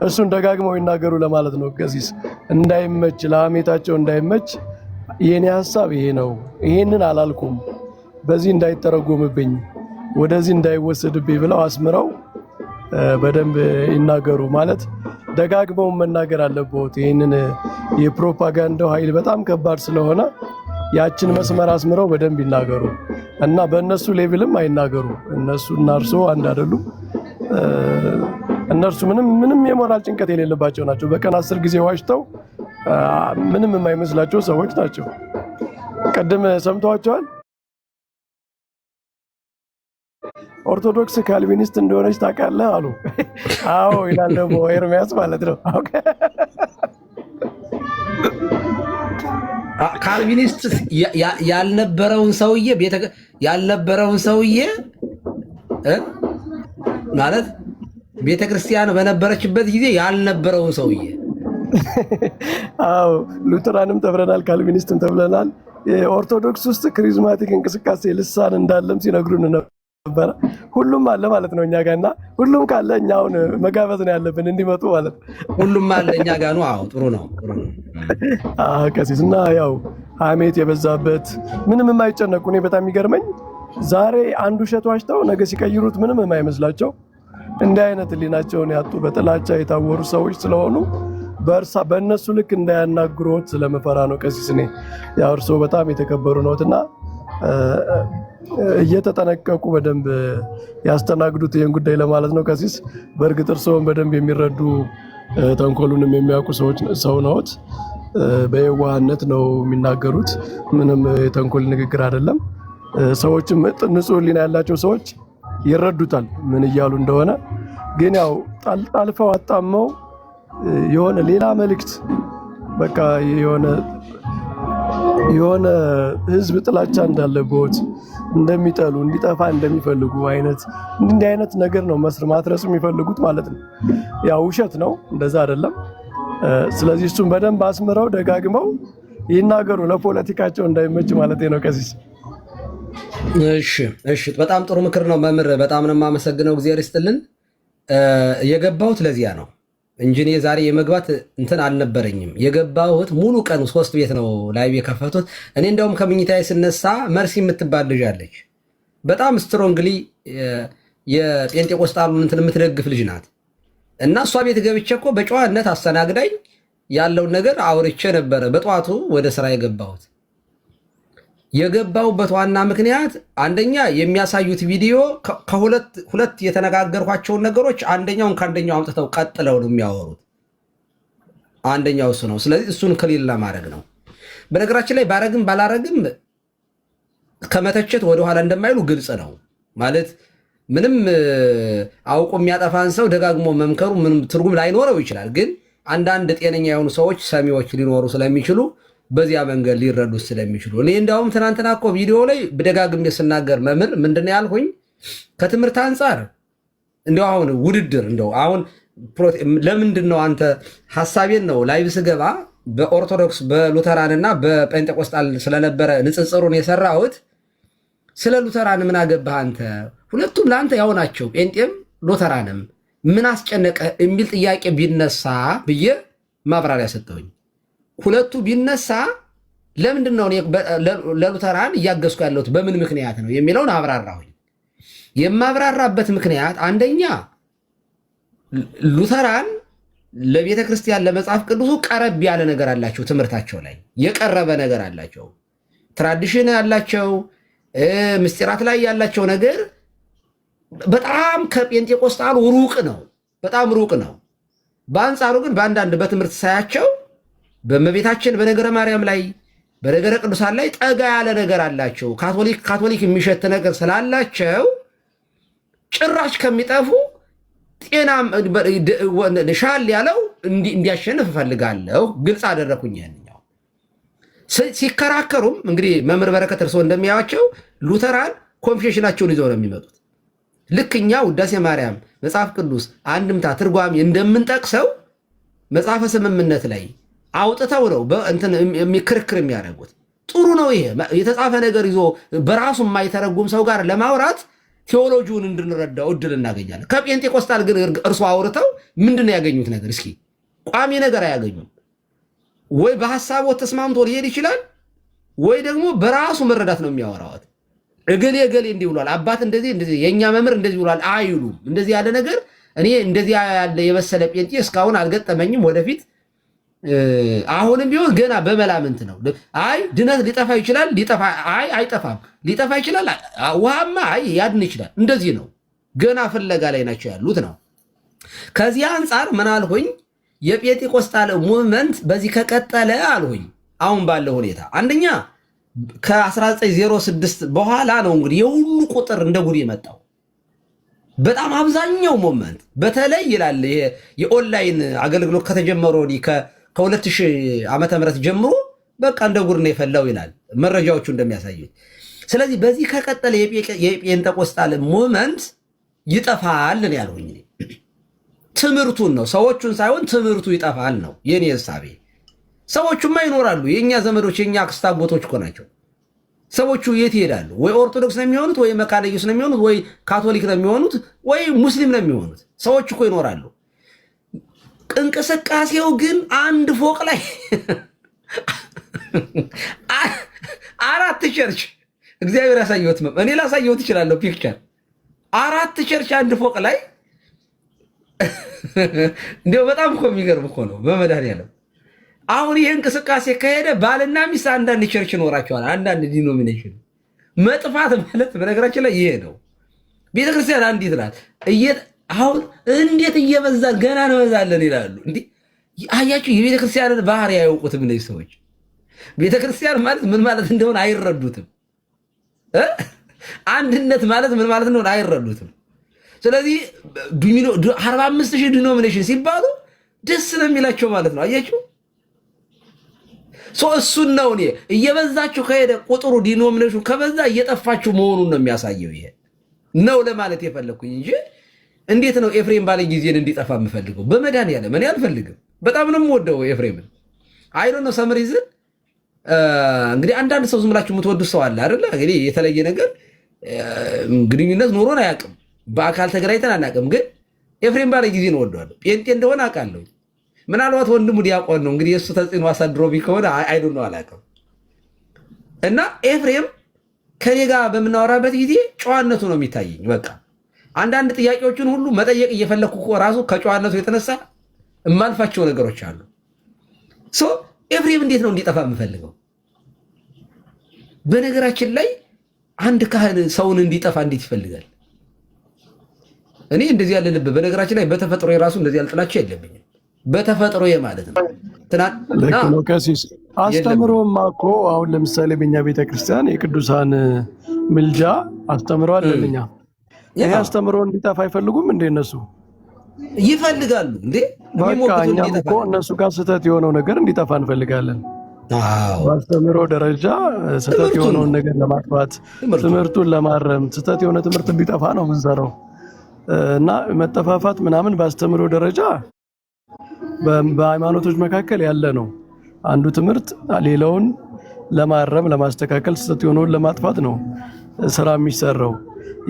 S6: እሱን ደጋግመው ይናገሩ ለማለት ነው። ቀሲስ እንዳይመች ለሐሜታቸው እንዳይመች የኔ ሐሳብ ይሄ ነው፣ ይሄንን አላልኩም፣ በዚህ እንዳይተረጎምብኝ ወደዚህ እንዳይወሰድብኝ ብለው አስምረው በደንብ ይናገሩ ማለት ደጋግመው መናገር አለበት። ይሄንን የፕሮፓጋንዳው ኃይል በጣም ከባድ ስለሆነ ያችን መስመር አስምረው በደንብ ይናገሩ እና በእነሱ ሌቭልም አይናገሩ። እነሱ እና እርሶ አንድ አይደሉም። እነርሱ ምንም የሞራል ጭንቀት የሌለባቸው ናቸው። በቀን 10 ጊዜ ዋሽተው ምንም የማይመስላቸው ሰዎች ናቸው። ቀደም ሰምተዋቸዋል። ኦርቶዶክስ ካልቪኒስት እንደሆነች ታውቃለህ አሉ። አዎ ይላል ደግሞ ኤርሚያስ ማለት ነው።
S2: ካልቪኒስት ያልነበረውን ሰውዬ ማለት ቤተክርስቲያን በነበረችበት ጊዜ ያልነበረውን ሰውዬ
S6: አዎ ሉተራንም ተብለናል፣ ካልቪኒስትም ተብለናል። ኦርቶዶክስ ውስጥ ክሪዝማቲክ እንቅስቃሴ ልሳን እንዳለም ሲነግሩን ነበረ። ሁሉም አለ ማለት ነው እኛ ጋር እና ሁሉም ካለ እኛ አሁን መጋበዝ ነው ያለብን እንዲመጡ ማለት ነው።
S2: ሁሉም አለ እኛ ጋር ነው። አዎ ጥሩ ነው።
S6: ቀሲስ እና ያው ሐሜት የበዛበት ምንም የማይጨነቁ እኔ በጣም የሚገርመኝ ዛሬ አንዱ ውሸት ዋሽተው ነገ ሲቀይሩት ምንም የማይመስላቸው እንዲህ አይነት ህሊናቸውን ያጡ በጥላቻ የታወሩ ሰዎች ስለሆኑ በእነሱ ልክ እንዳያናግሮት ስለመፈራ ነው። ቀሲስ እኔ ያው እርስዎ በጣም የተከበሩ ነዎትና እየተጠነቀቁ በደንብ ያስተናግዱት ይህን ጉዳይ ለማለት ነው። ቀሲስ በእርግጥ እርስዎን በደንብ የሚረዱ ተንኮሉንም የሚያውቁ ሰው ነዎት። በየዋህነት ነው የሚናገሩት። ምንም የተንኮል ንግግር አይደለም። ሰዎችም ንጹህ ህሊና ያላቸው ሰዎች ይረዱታል ምን እያሉ እንደሆነ። ግን ያው ጣልፈው አጣመው የሆነ ሌላ መልእክት በቃ የሆነ ህዝብ ጥላቻ እንዳለበት እንደሚጠሉ እንዲጠፋ እንደሚፈልጉ አይነት እንዲህ አይነት ነገር ነው ማትረስ የሚፈልጉት ማለት ነው። ያው ውሸት ነው፣ እንደዛ አይደለም። ስለዚህ እሱን በደንብ አስምረው ደጋግመው ይናገሩ፣ ለፖለቲካቸው እንዳይመች ማለት ነው። ቀሲስ
S2: እሺ፣ በጣም ጥሩ ምክር ነው መምህር። በጣም ነው የማመሰግነው። እግዚአብሔር ይስጥልን። የገባሁት ለዚያ ነው እንጂ እኔ ዛሬ የመግባት እንትን አልነበረኝም። የገባሁት ሙሉ ቀን 3 ቤት ነው ላይቭ የከፈቱት። እኔ እንደውም ከምኝታዬ ስነሳ መርሲ የምትባል ልጅ አለች። በጣም ስትሮንግሊ የጴንጤቆስጣሉን እንትን የምትደግፍ ልጅ ናት። እና እሷ ቤት ገብቼ እኮ በጨዋነት አስተናግዳኝ ያለውን ነገር አውርቼ ነበረ በጠዋቱ ወደ ስራ የገባሁበት ዋና ምክንያት አንደኛ የሚያሳዩት ቪዲዮ ከሁለት የተነጋገርኳቸውን ነገሮች አንደኛውን ከአንደኛው አምጥተው ቀጥለው ነው የሚያወሩት። አንደኛው እሱ ነው። ስለዚህ እሱን ክሊል ለማድረግ ነው። በነገራችን ላይ ባረግም ባላረግም ከመተቸት ወደኋላ እንደማይሉ ግልጽ ነው። ማለት ምንም አውቆ የሚያጠፋን ሰው ደጋግሞ መምከሩ ምንም ትርጉም ላይኖረው ይችላል። ግን አንዳንድ ጤነኛ የሆኑ ሰዎች ሰሚዎች ሊኖሩ ስለሚችሉ በዚያ መንገድ ሊረዱት ስለሚችሉ እኔ እንዳውም ትናንትና እኮ ቪዲዮ ላይ በደጋግሜ ስናገር መምህር ምንድን ያልኩኝ ከትምህርት አንጻር እንደው አሁን ውድድር እንደው አሁን ለምንድን ነው አንተ ሐሳቤን ነው ላይቭ ስገባ በኦርቶዶክስ በሉተራንና በጴንጤቆስጣል ስለነበረ ንጽጽሩን የሰራሁት። ስለ ሉተራን ምን አገባህ አንተ? ሁለቱም ለአንተ ያው ናቸው፣ ጴንጤም ሉተራንም። ምን አስጨነቀ የሚል ጥያቄ ቢነሳ ብዬ ማብራሪያ ሰጠሁኝ። ሁለቱ ቢነሳ ለምንድን ነው ለሉተራን እያገዝኩ ያለሁት በምን ምክንያት ነው የሚለውን አብራራሁኝ። የማብራራበት ምክንያት አንደኛ ሉተራን ለቤተ ክርስቲያን ለመጽሐፍ ቅዱሱ ቀረብ ያለ ነገር አላቸው። ትምህርታቸው ላይ የቀረበ ነገር አላቸው። ትራዲሽን ያላቸው ምስጢራት ላይ ያላቸው ነገር በጣም ከጴንጤቆስጣሉ ሩቅ ነው፣ በጣም ሩቅ ነው። በአንጻሩ ግን በአንዳንድ በትምህርት ሳያቸው በእመቤታችን በነገረ ማርያም ላይ በነገረ ቅዱሳን ላይ ጠጋ ያለ ነገር አላቸው። ካቶሊክ የሚሸት ነገር ስላላቸው ጭራሽ ከሚጠፉ ጤናም ሻል ያለው እንዲያሸንፍ እፈልጋለሁ። ግልጽ አደረኩኝ። ያንኛው ሲከራከሩም እንግዲህ መምህር በረከት እርስዎ እንደሚያዋቸው ሉተራን ኮንፌሽናቸውን ይዘው ነው የሚመጡት። ልክ እኛ ውዳሴ ማርያም፣ መጽሐፍ ቅዱስ፣ አንድምታ፣ ትርጓሜ እንደምንጠቅሰው መጽሐፈ ስምምነት ላይ አውጥተው ነው ክርክር የሚያደርጉት። ጥሩ ነው። ይሄ የተጻፈ ነገር ይዞ በራሱ የማይተረጉም ሰው ጋር ለማውራት ቴዎሎጂውን እንድንረዳው እድል እናገኛለን። ከጴንጤቆስታል ግን እርሱ አውርተው ምንድን ነው ያገኙት ነገር? እስኪ ቋሚ ነገር አያገኙም። ወይ በሀሳቦ ተስማምቶ ሊሄድ ይችላል፣ ወይ ደግሞ በራሱ መረዳት ነው የሚያወራዋት። እገሌ እንዲህ ብሏል፣ አባት እንደዚህ የእኛ መምህር እንደዚህ ብሏል አይሉም። እንደዚህ ያለ ነገር እኔ እንደዚህ ያለ የበሰለ ጴንጤ እስካሁን አልገጠመኝም። ወደፊት አሁንም ቢሆን ገና በመላምንት ነው። አይ ድነት ሊጠፋ ይችላል፣ አይጠፋም፣ ሊጠፋ ይችላል፣ ውሃማ ያድን ይችላል። እንደዚህ ነው። ገና ፍለጋ ላይ ናቸው ያሉት ነው። ከዚህ አንጻር ምን አልሁኝ? የጴንጤቆስጣል ሙቭመንት በዚህ ከቀጠለ አልሁኝ አሁን ባለው ሁኔታ አንደኛ ከ1906 በኋላ ነው እንግዲህ የሁሉ ቁጥር እንደ ጉድ የመጣው። በጣም አብዛኛው ሞመንት በተለይ ይላል የኦንላይን አገልግሎት ከተጀመረ ወዲህ ከ2000 ዓመተ ምህረት ጀምሮ በቃ እንደ ጉድ ነው የፈላው ይላል መረጃዎቹ እንደሚያሳዩት። ስለዚህ በዚህ ከቀጠለ የጴንጤቆስጣል ሙቭመንት ይጠፋል ነው ያልሁኝ። ትምህርቱን ነው ሰዎቹን ሳይሆን ትምህርቱ ይጠፋል ነው የኔ ሐሳቤ። ሰዎቹማ ይኖራሉ። የኛ ዘመዶች የኛ አክስት አጎቶች እኮ ናቸው። ሰዎቹ የት ይሄዳሉ? ወይ ኦርቶዶክስ ነው የሚሆኑት፣ ወይ መካነ ኢየሱስ ነው የሚሆኑት፣ ወይ ካቶሊክ ነው የሚሆኑት፣ ወይ ሙስሊም ነው የሚሆኑት። ሰዎች እኮ ይኖራሉ። እንቅስቃሴው ግን አንድ ፎቅ ላይ 4 ቸርች እግዚአብሔር ያሳየሁት እኔ ላሳየሁት እችላለሁ ፒክቸር 4 ቸርች አንድ ፎቅ ላይ እንዲያው በጣም እኮ የሚገርም እኮ ነው በመድኃኒዓለም። አሁን ይህ እንቅስቃሴ ከሄደ ባልና ሚስት አንዳንድ ቸርች ይኖራቸዋል፣ አንዳንድ ዲኖሚኔሽን። መጥፋት ማለት በነገራችን ላይ ይሄ ነው። ቤተክርስቲያን አንዲት ናት። አሁን እንዴት እየበዛን ገና እንበዛለን ይላሉ። እንዲህ አያችሁ፣ የቤተክርስቲያንን ባህሪ አያውቁትም እነዚህ ሰዎች። ቤተክርስቲያን ማለት ምን ማለት እንደሆነ አይረዱትም። አንድነት ማለት ምን ማለት እንደሆነ አይረዱትም። ስለዚህ 45,000 ዲኖሚኔሽን ሲባሉ ደስ ነው የሚላቸው ማለት ነው። አያችሁ፣ እሱን ነው እኔ እየበዛችሁ ከሄደ ቁጥሩ ዲኖሚኔሽኑ ከበዛ እየጠፋችሁ መሆኑን ነው የሚያሳየው። ይሄ ነው ለማለት የፈለግኩኝ እንጂ እንዴት ነው ኤፍሬም ባለ ጊዜን እንዲጠፋ የምፈልገው? በመድኃኒዓለም እኔ አልፈልግም። በጣም ነው የምወደው ኤፍሬምን። አይዶ ነው ሰምሪዝን እንግዲህ አንዳንድ ሰው ዝም ብላችሁ የምትወዱት ሰው አለ አይደለ? እንግዲህ የተለየ ነገር ግንኙነት ኖሮን አያውቅም። በአካል ተገናኝተን አናውቅም። ግን ኤፍሬም ባለ ጊዜ ነው ወደዋለሁ። ጴንጤ እንደሆነ አውቃለሁ። ምናልባት ወንድሙ ዲያቆን ነው እንግዲህ የእሱ ተጽዕኖ አሳድሮብኝ ከሆነ አይዶ ነው አላውቅም። እና ኤፍሬም ከኔ ጋር በምናወራበት ጊዜ ጨዋነቱ ነው የሚታየኝ። በቃ አንዳንድ ጥያቄዎችን ሁሉ መጠየቅ እየፈለግኩ እኮ ራሱ ከጨዋነቱ የተነሳ የማልፋቸው ነገሮች አሉ። ኤፍሬም እንዴት ነው እንዲጠፋ የምፈልገው? በነገራችን ላይ አንድ ካህን ሰውን እንዲጠፋ እንዴት ይፈልጋል? እኔ እንደዚህ ያለ ልብ በነገራችን ላይ በተፈጥሮ የራሱ እንደዚህ ያልጥላቸው የለብኝም። በተፈጥሮ ማለት ነው።
S6: ቀሲስ አስተምሮማ እኮ አሁን ለምሳሌ በእኛ ቤተክርስቲያን የቅዱሳን ምልጃ አስተምሮ አለልኛ። ይሄ አስተምሮ እንዲጠፋ አይፈልጉም እንዴ? እነሱ
S2: ይፈልጋሉ እንዴ?
S6: በቃ እኛም እኮ እነሱ ጋር ስህተት የሆነው ነገር እንዲጠፋ እንፈልጋለን። በአስተምሮ ደረጃ ስህተት የሆነውን ነገር ለማጥፋት ትምህርቱን ለማረም ስህተት የሆነ ትምህርት እንዲጠፋ ነው የምንሰራው እና መጠፋፋት ምናምን በአስተምሮ ደረጃ በሃይማኖቶች መካከል ያለ ነው። አንዱ ትምህርት ሌላውን ለማረም ለማስተካከል ስህተት የሆነውን ለማጥፋት ነው ስራ የሚሰራው።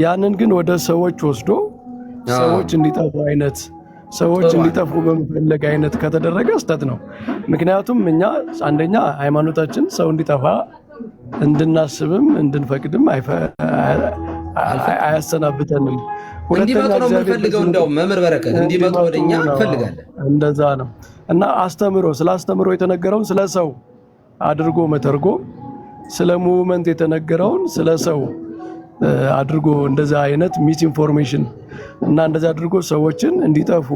S6: ያንን ግን ወደ ሰዎች ወስዶ ሰዎች እንዲጠፉ አይነት ሰዎች እንዲጠፉ በመፈለግ አይነት ከተደረገ ስህተት ነው። ምክንያቱም እኛ አንደኛ ሃይማኖታችን ሰው እንዲጠፋ እንድናስብም እንድንፈቅድም አያሰናብተንም።
S2: እንዲመጡ ነው የምንፈልገው። እንደውም መምህር በረከት እንዲመጡ ወደኛ እንፈልጋለን።
S6: እንደዛ ነው እና ስለ አስተምሮ የተነገረውን ስለ ሰው አድርጎ መተርጎም፣ ስለ ሙቭመንት የተነገረውን ስለ ሰው አድርጎ እንደዛ አይነት ሚስ ኢንፎርሜሽን እና እንደዛ አድርጎ ሰዎችን እንዲጠፉ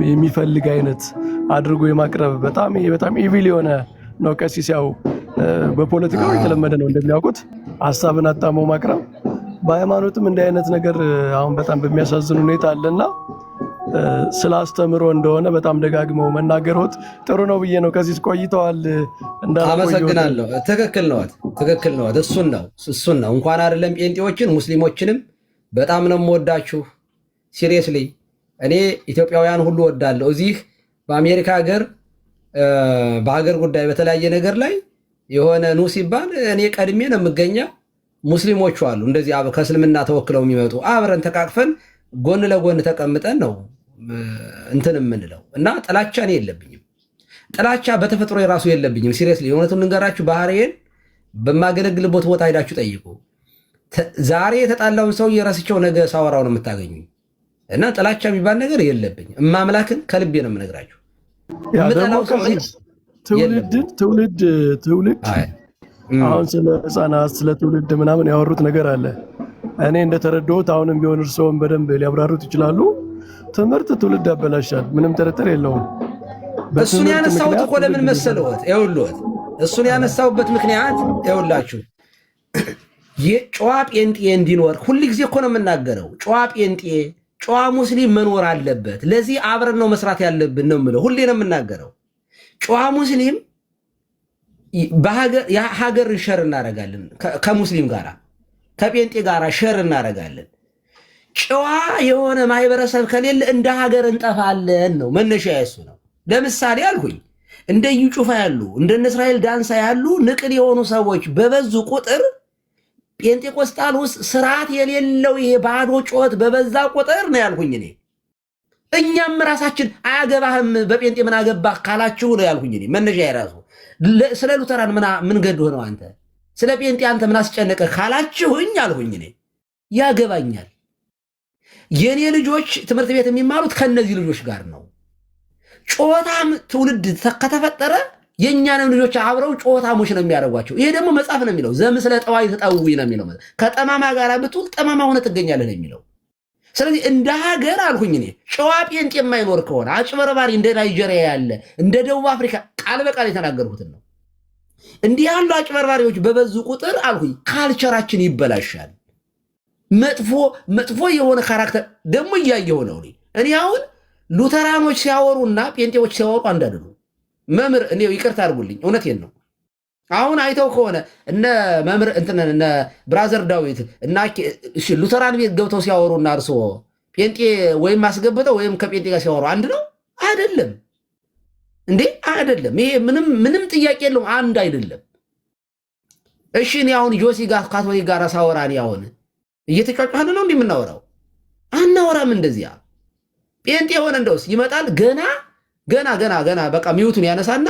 S6: የሚፈልግ አይነት አድርጎ የማቅረብ በጣም ኢቪል የሆነ ነው። ቀሲስ ያው በፖለቲካው የተለመደ ነው እንደሚያውቁት ሐሳብን አጣሞ ማቅረብ። በሃይማኖትም እንዲህ አይነት ነገር አሁን በጣም በሚያሳዝን ሁኔታ አለና ስላስተምሮ እንደሆነ በጣም ደጋግመው መናገርዎት ጥሩ ነው ብዬ ነው። ከዚህ ቆይተዋል እንዳልኩ
S2: አመሰግናለሁ። ትክክል ነው። እሱን ነው እንኳን አይደለም ጴንጤዎችን ሙስሊሞችንም በጣም ነው የምወዳችሁ። ሲሪየስሊ እኔ ኢትዮጵያውያን ሁሉ ወዳለሁ። እዚህ በአሜሪካ ሀገር በሀገር ጉዳይ በተለያየ ነገር ላይ የሆነ ኑ ሲባል እኔ ቀድሜ ነው የምገኘው። ሙስሊሞቹ አሉ እንደዚህ ከእስልምና ተወክለው የሚመጡ አብረን ተቃቅፈን ጎን ለጎን ተቀምጠን ነው እንትን የምንለው እና ጥላቻ እኔ የለብኝም። ጥላቻ በተፈጥሮ የራሱ የለብኝም። ሲሪየስሊ የእውነቱን ልንገራችሁ፣ ባህሪዬን በማገለግልበት ቦታ ሄዳችሁ ጠይቁ። ዛሬ የተጣላውን ሰው የረስቸው ነገ ሳወራው ነው የምታገኙኝ። እና ጥላቻ የሚባል ነገር የለብኝም። እማምላክን ከልቤ ነው የምነግራችሁ።
S6: ትውልድ አሁን ስለ ህፃናት ስለ ትውልድ ምናምን ያወሩት ነገር አለ። እኔ እንደተረዳሁት አሁንም ቢሆን እርስዎም በደንብ ሊያብራሩት ይችላሉ። ትምህርት ትውልድ ያበላሻል፣ ምንም ጥርጥር የለውም።
S2: እሱን ያነሳሁት እኮ ለምን መሰለዎት? ይኸውልዎት እሱን ያነሳሁበት ምክንያት ይኸውላችሁ ጨዋ ጴንጤ እንዲኖር ሁል ጊዜ እኮ ነው የምናገረው። ጨዋ ጴንጤ ጨዋ ሙስሊም መኖር አለበት። ለዚህ አብረን ነው መስራት ያለብን ነው የምለው። ሁሌ ነው የምናገረው። ጨዋ ሙስሊም ሀገር ሸር እናደርጋለን፣ ከሙስሊም ጋር ከጴንጤ ጋር ሸር እናደርጋለን። ጨዋ የሆነ ማህበረሰብ ከሌለ እንደ ሀገር እንጠፋለን ነው መነሻ ያሱ ነው። ለምሳሌ አልሁኝ እንደ እዩ ጩፋ ያሉ እንደነ እስራኤል ዳንሳ ያሉ ንቅል የሆኑ ሰዎች በበዙ ቁጥር ጴንጤቆስጣል ውስጥ ስርዓት የሌለው ይሄ ባዶ ጩኸት በበዛ ቁጥር ነው ያልሁኝ እኔ። እኛም ራሳችን አያገባህም በጴንጤ ምን አገባህ ካላችሁ ነው ያልሁኝ እኔ። መነሻ የራሱ ስለ ሉተራን ምን ገድህ ነው አንተ፣ ስለ ጴንጤ አንተ ምን አስጨነቀ ካላችሁኝ አልሁኝ እኔ። ያገባኛል። የኔ ልጆች ትምህርት ቤት የሚማሩት ከነዚህ ልጆች ጋር ነው። ጮታም ትውልድ ከተፈጠረ የእኛንም ልጆች አብረው ጮታሞች ነው የሚያደርጓቸው። ይሄ ደግሞ መጽሐፍ ነው የሚለው ዘምስለ ጠዋይ ተጠውይ ነው የሚለው። ከጠማማ ጋር ብትውል ጠማማ ሆነ ትገኛለህ ነው የሚለው። ስለዚህ እንደ ሀገር አልሁኝ እኔ ጨዋ ጴንጤ የማይኖር ከሆነ አጭበርባሪ እንደ ናይጄሪያ ያለ እንደ ደቡብ አፍሪካ ቃል በቃል የተናገርኩትን ነው። እንዲህ ያሉ አጭበርባሪዎች በበዙ ቁጥር አልሁኝ ካልቸራችን ይበላሻል። መጥፎ የሆነ ካራክተር ደግሞ እያየሁ ነው እኔ አሁን ሉተራኖች ሲያወሩና ጴንጤዎች ሲያወሩ አንድ አይደሉም። መምህር እኔ ይቅርታ አድርጉልኝ፣ እውነቴን ነው። አሁን አይተው ከሆነ እነ መምህር እነ ብራዘር ዳዊት እና ሉተራን ቤት ገብተው ሲያወሩና እርስዎ ጴንጤ ወይም አስገብተው ወይም ከጴንጤ ጋር ሲያወሩ አንድ ነው አይደለም እንዴ? አይደለም። ይሄ ምንም ጥያቄ የለውም፣ አንድ አይደለም። እሺ እኔ አሁን ጆሲ ጋር ካቶሊክ ጋር ሳወራ እኔ አሁን እየተጫጫን ነው እንደምናወራው አናወራም። እንደዚያ ጴንጤ የሆነ እንደውስ ይመጣል ገና በቃ ሚውቱን ያነሳና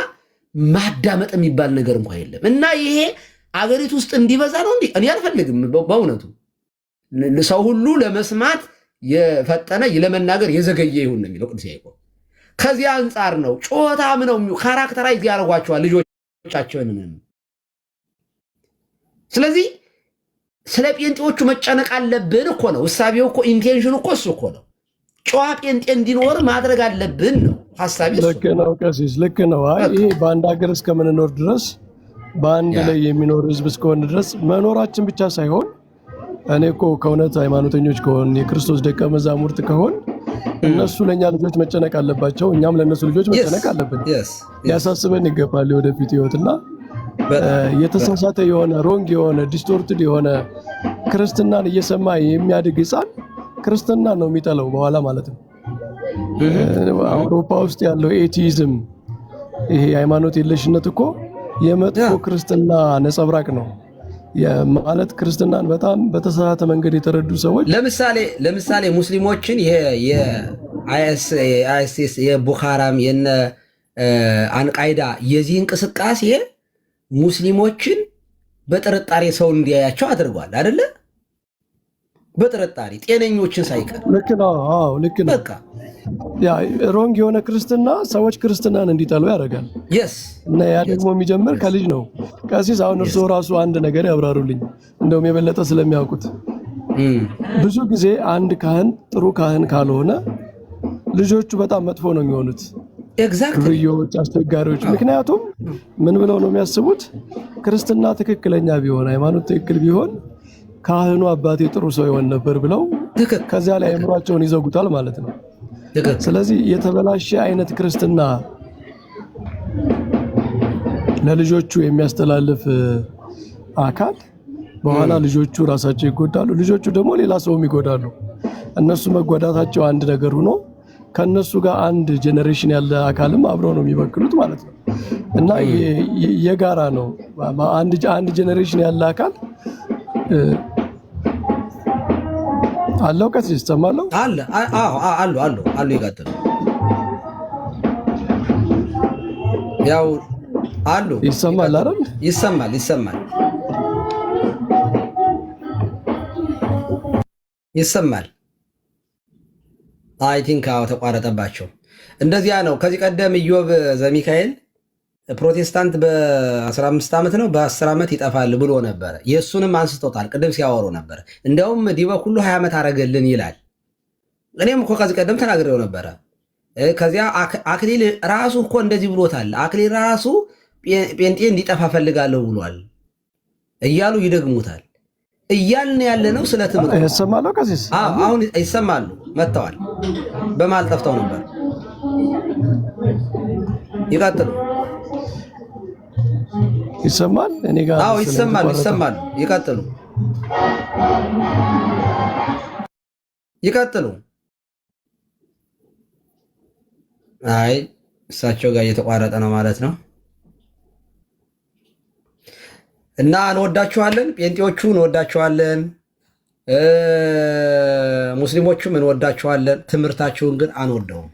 S2: ማዳመጥ የሚባል ነገር እንኳን የለም። እና ይሄ አገሪቱ ውስጥ እንዲበዛ ነው እንዴ? እኔ አልፈልግም በእውነቱ። ሰው ሁሉ ለመስማት የፈጠነ ለመናገር የዘገየ ይሁን ነው የሚለው ቅዱስ ያዕቆብ። ከዚህ አንጻር ነው ጮታም ነው ካራክተራይዝ ያደርጓቸዋል ልጆቻቸውን። ስለዚህ ስለ ጴንጤዎቹ መጨነቅ አለብን እኮ ነው እሳቤው እኮ ኢንቴንሽኑ እኮ እሱ እኮ ነው። ጨዋ ጴንጤ እንዲኖር ማድረግ አለብን ነው ሐሳቤ።
S6: ልክ ነው ቀሲስ፣ ልክ ነው። ይሄ በአንድ ሀገር እስከምንኖር ድረስ በአንድ ላይ የሚኖር ህዝብ እስከሆነ ድረስ መኖራችን ብቻ ሳይሆን እኔ እኮ ከእውነት ሃይማኖተኞች ከሆን የክርስቶስ ደቀ መዛሙርት ከሆን እነሱ ለእኛ ልጆች መጨነቅ አለባቸው፣ እኛም ለእነሱ ልጆች መጨነቅ አለብን። ሊያሳስበን ይገባል የወደፊት ህይወትና የተሳሳተ የሆነ ሮንግ የሆነ ዲስቶርትድ የሆነ ክርስትናን እየሰማ የሚያድግ ህፃን ክርስትና ነው የሚጠላው በኋላ ማለት ነው። አውሮፓ ውስጥ ያለው ኤቲዝም ይሄ ሃይማኖት የለሽነት እኮ የመጥፎ ክርስትና ነጸብራቅ ነው ማለት ክርስትናን በጣም በተሳሳተ መንገድ የተረዱ ሰዎች
S2: ለምሳሌ ሙስሊሞችን የአይኤስኤስ የቡኻራም የነ አንቃይዳ የዚህ እንቅስቃሴ ሙስሊሞችን በጥርጣሬ ሰው እንዲያያቸው አድርጓል አይደለ? በጥርጣሬ ጤነኞችን ሳይቀር።
S6: ልክ ነው። አዎ ልክ ነው።
S2: በቃ
S6: ያ ሮንግ የሆነ ክርስትና ሰዎች ክርስትናን እንዲጠሉ ያደርጋል። እና ያ ደግሞ የሚጀምር ከልጅ ነው። ቀሲስ አሁን እርስዎ ራሱ አንድ ነገር ያብራሩልኝ፣ እንደውም የበለጠ ስለሚያውቁት። ብዙ ጊዜ አንድ ካህን ጥሩ ካህን ካልሆነ ልጆቹ በጣም መጥፎ ነው የሚሆኑት፣ ርዮች፣ አስቸጋሪዎች። ምክንያቱም ምን ብለው ነው የሚያስቡት? ክርስትና ትክክለኛ ቢሆን ሃይማኖት ትክክል ቢሆን ካህኑ አባቴ ጥሩ ሰው ይሆን ነበር ብለው ከዚያ ላይ አእምሯቸውን ይዘጉታል ማለት ነው። ስለዚህ የተበላሸ አይነት ክርስትና ለልጆቹ የሚያስተላልፍ አካል በኋላ ልጆቹ ራሳቸው ይጎዳሉ፣ ልጆቹ ደግሞ ሌላ ሰውም ይጎዳሉ። እነሱ መጎዳታቸው አንድ ነገር ሆኖ ከነሱ ጋር አንድ ጄኔሬሽን ያለ አካልም አብረው ነው የሚበክሉት ማለት ነው። እና የጋራ ነው። አንድ ጄኔሬሽን ያለ አካል አለው። ቀስ ይስተማለው
S2: አለ አሉ ይቀጥሉ። ያው አሉ
S6: ይሰማል አይደል?
S2: ይሰማል። አይ ቲንክ አዎ ተቋረጠባቸው። እንደዚያ ነው። ከዚህ ቀደም ኢዮብ ዘሚካኤል ፕሮቴስታንት በ15 ዓመት ነው በ10 ዓመት ይጠፋል ብሎ ነበረ። የእሱንም አንስቶታል ቅድም ሲያወሩ ነበረ። እንዲያውም ዲበ ሁሉ 20 ዓመት አረገልን ይላል። እኔም እኮ ከዚህ ቀደም ተናግሬው ነበረ። ከዚያ አክሊል ራሱ እኮ እንደዚህ ብሎታል። አክሊል ራሱ ጴንጤ እንዲጠፋ ፈልጋለሁ ብሏል እያሉ ይደግሙታል። እያልን ያለ ነው ስለ ትምህርት
S6: ይሰማሉ። ቀሲስ
S2: አሁን ይሰማሉ፣ መጥተዋል። በመሀል ጠፍተው ነበር። ይቀጥሉ።
S6: ይሰማል። እኔ ጋር
S2: አዎ ይሰማሉ። ይቀጥሉ። አይ እሳቸው ጋር እየተቋረጠ ነው ማለት ነው። እና እንወዳችኋለን፣ ጴንጤዎቹ እንወዳችኋለን፣ ሙስሊሞቹም እንወዳችኋለን። ትምህርታችሁን ግን አንወደውም።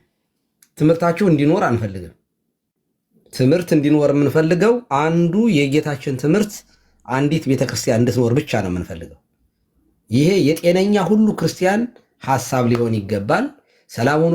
S2: ትምህርታችሁ እንዲኖር አንፈልግም። ትምህርት እንዲኖር የምንፈልገው አንዱ የጌታችን ትምህርት አንዲት ቤተክርስቲያን እንድትኖር ብቻ ነው የምንፈልገው። ይሄ የጤነኛ ሁሉ ክርስቲያን ሐሳብ ሊሆን ይገባል። ሰላም ሁኑ።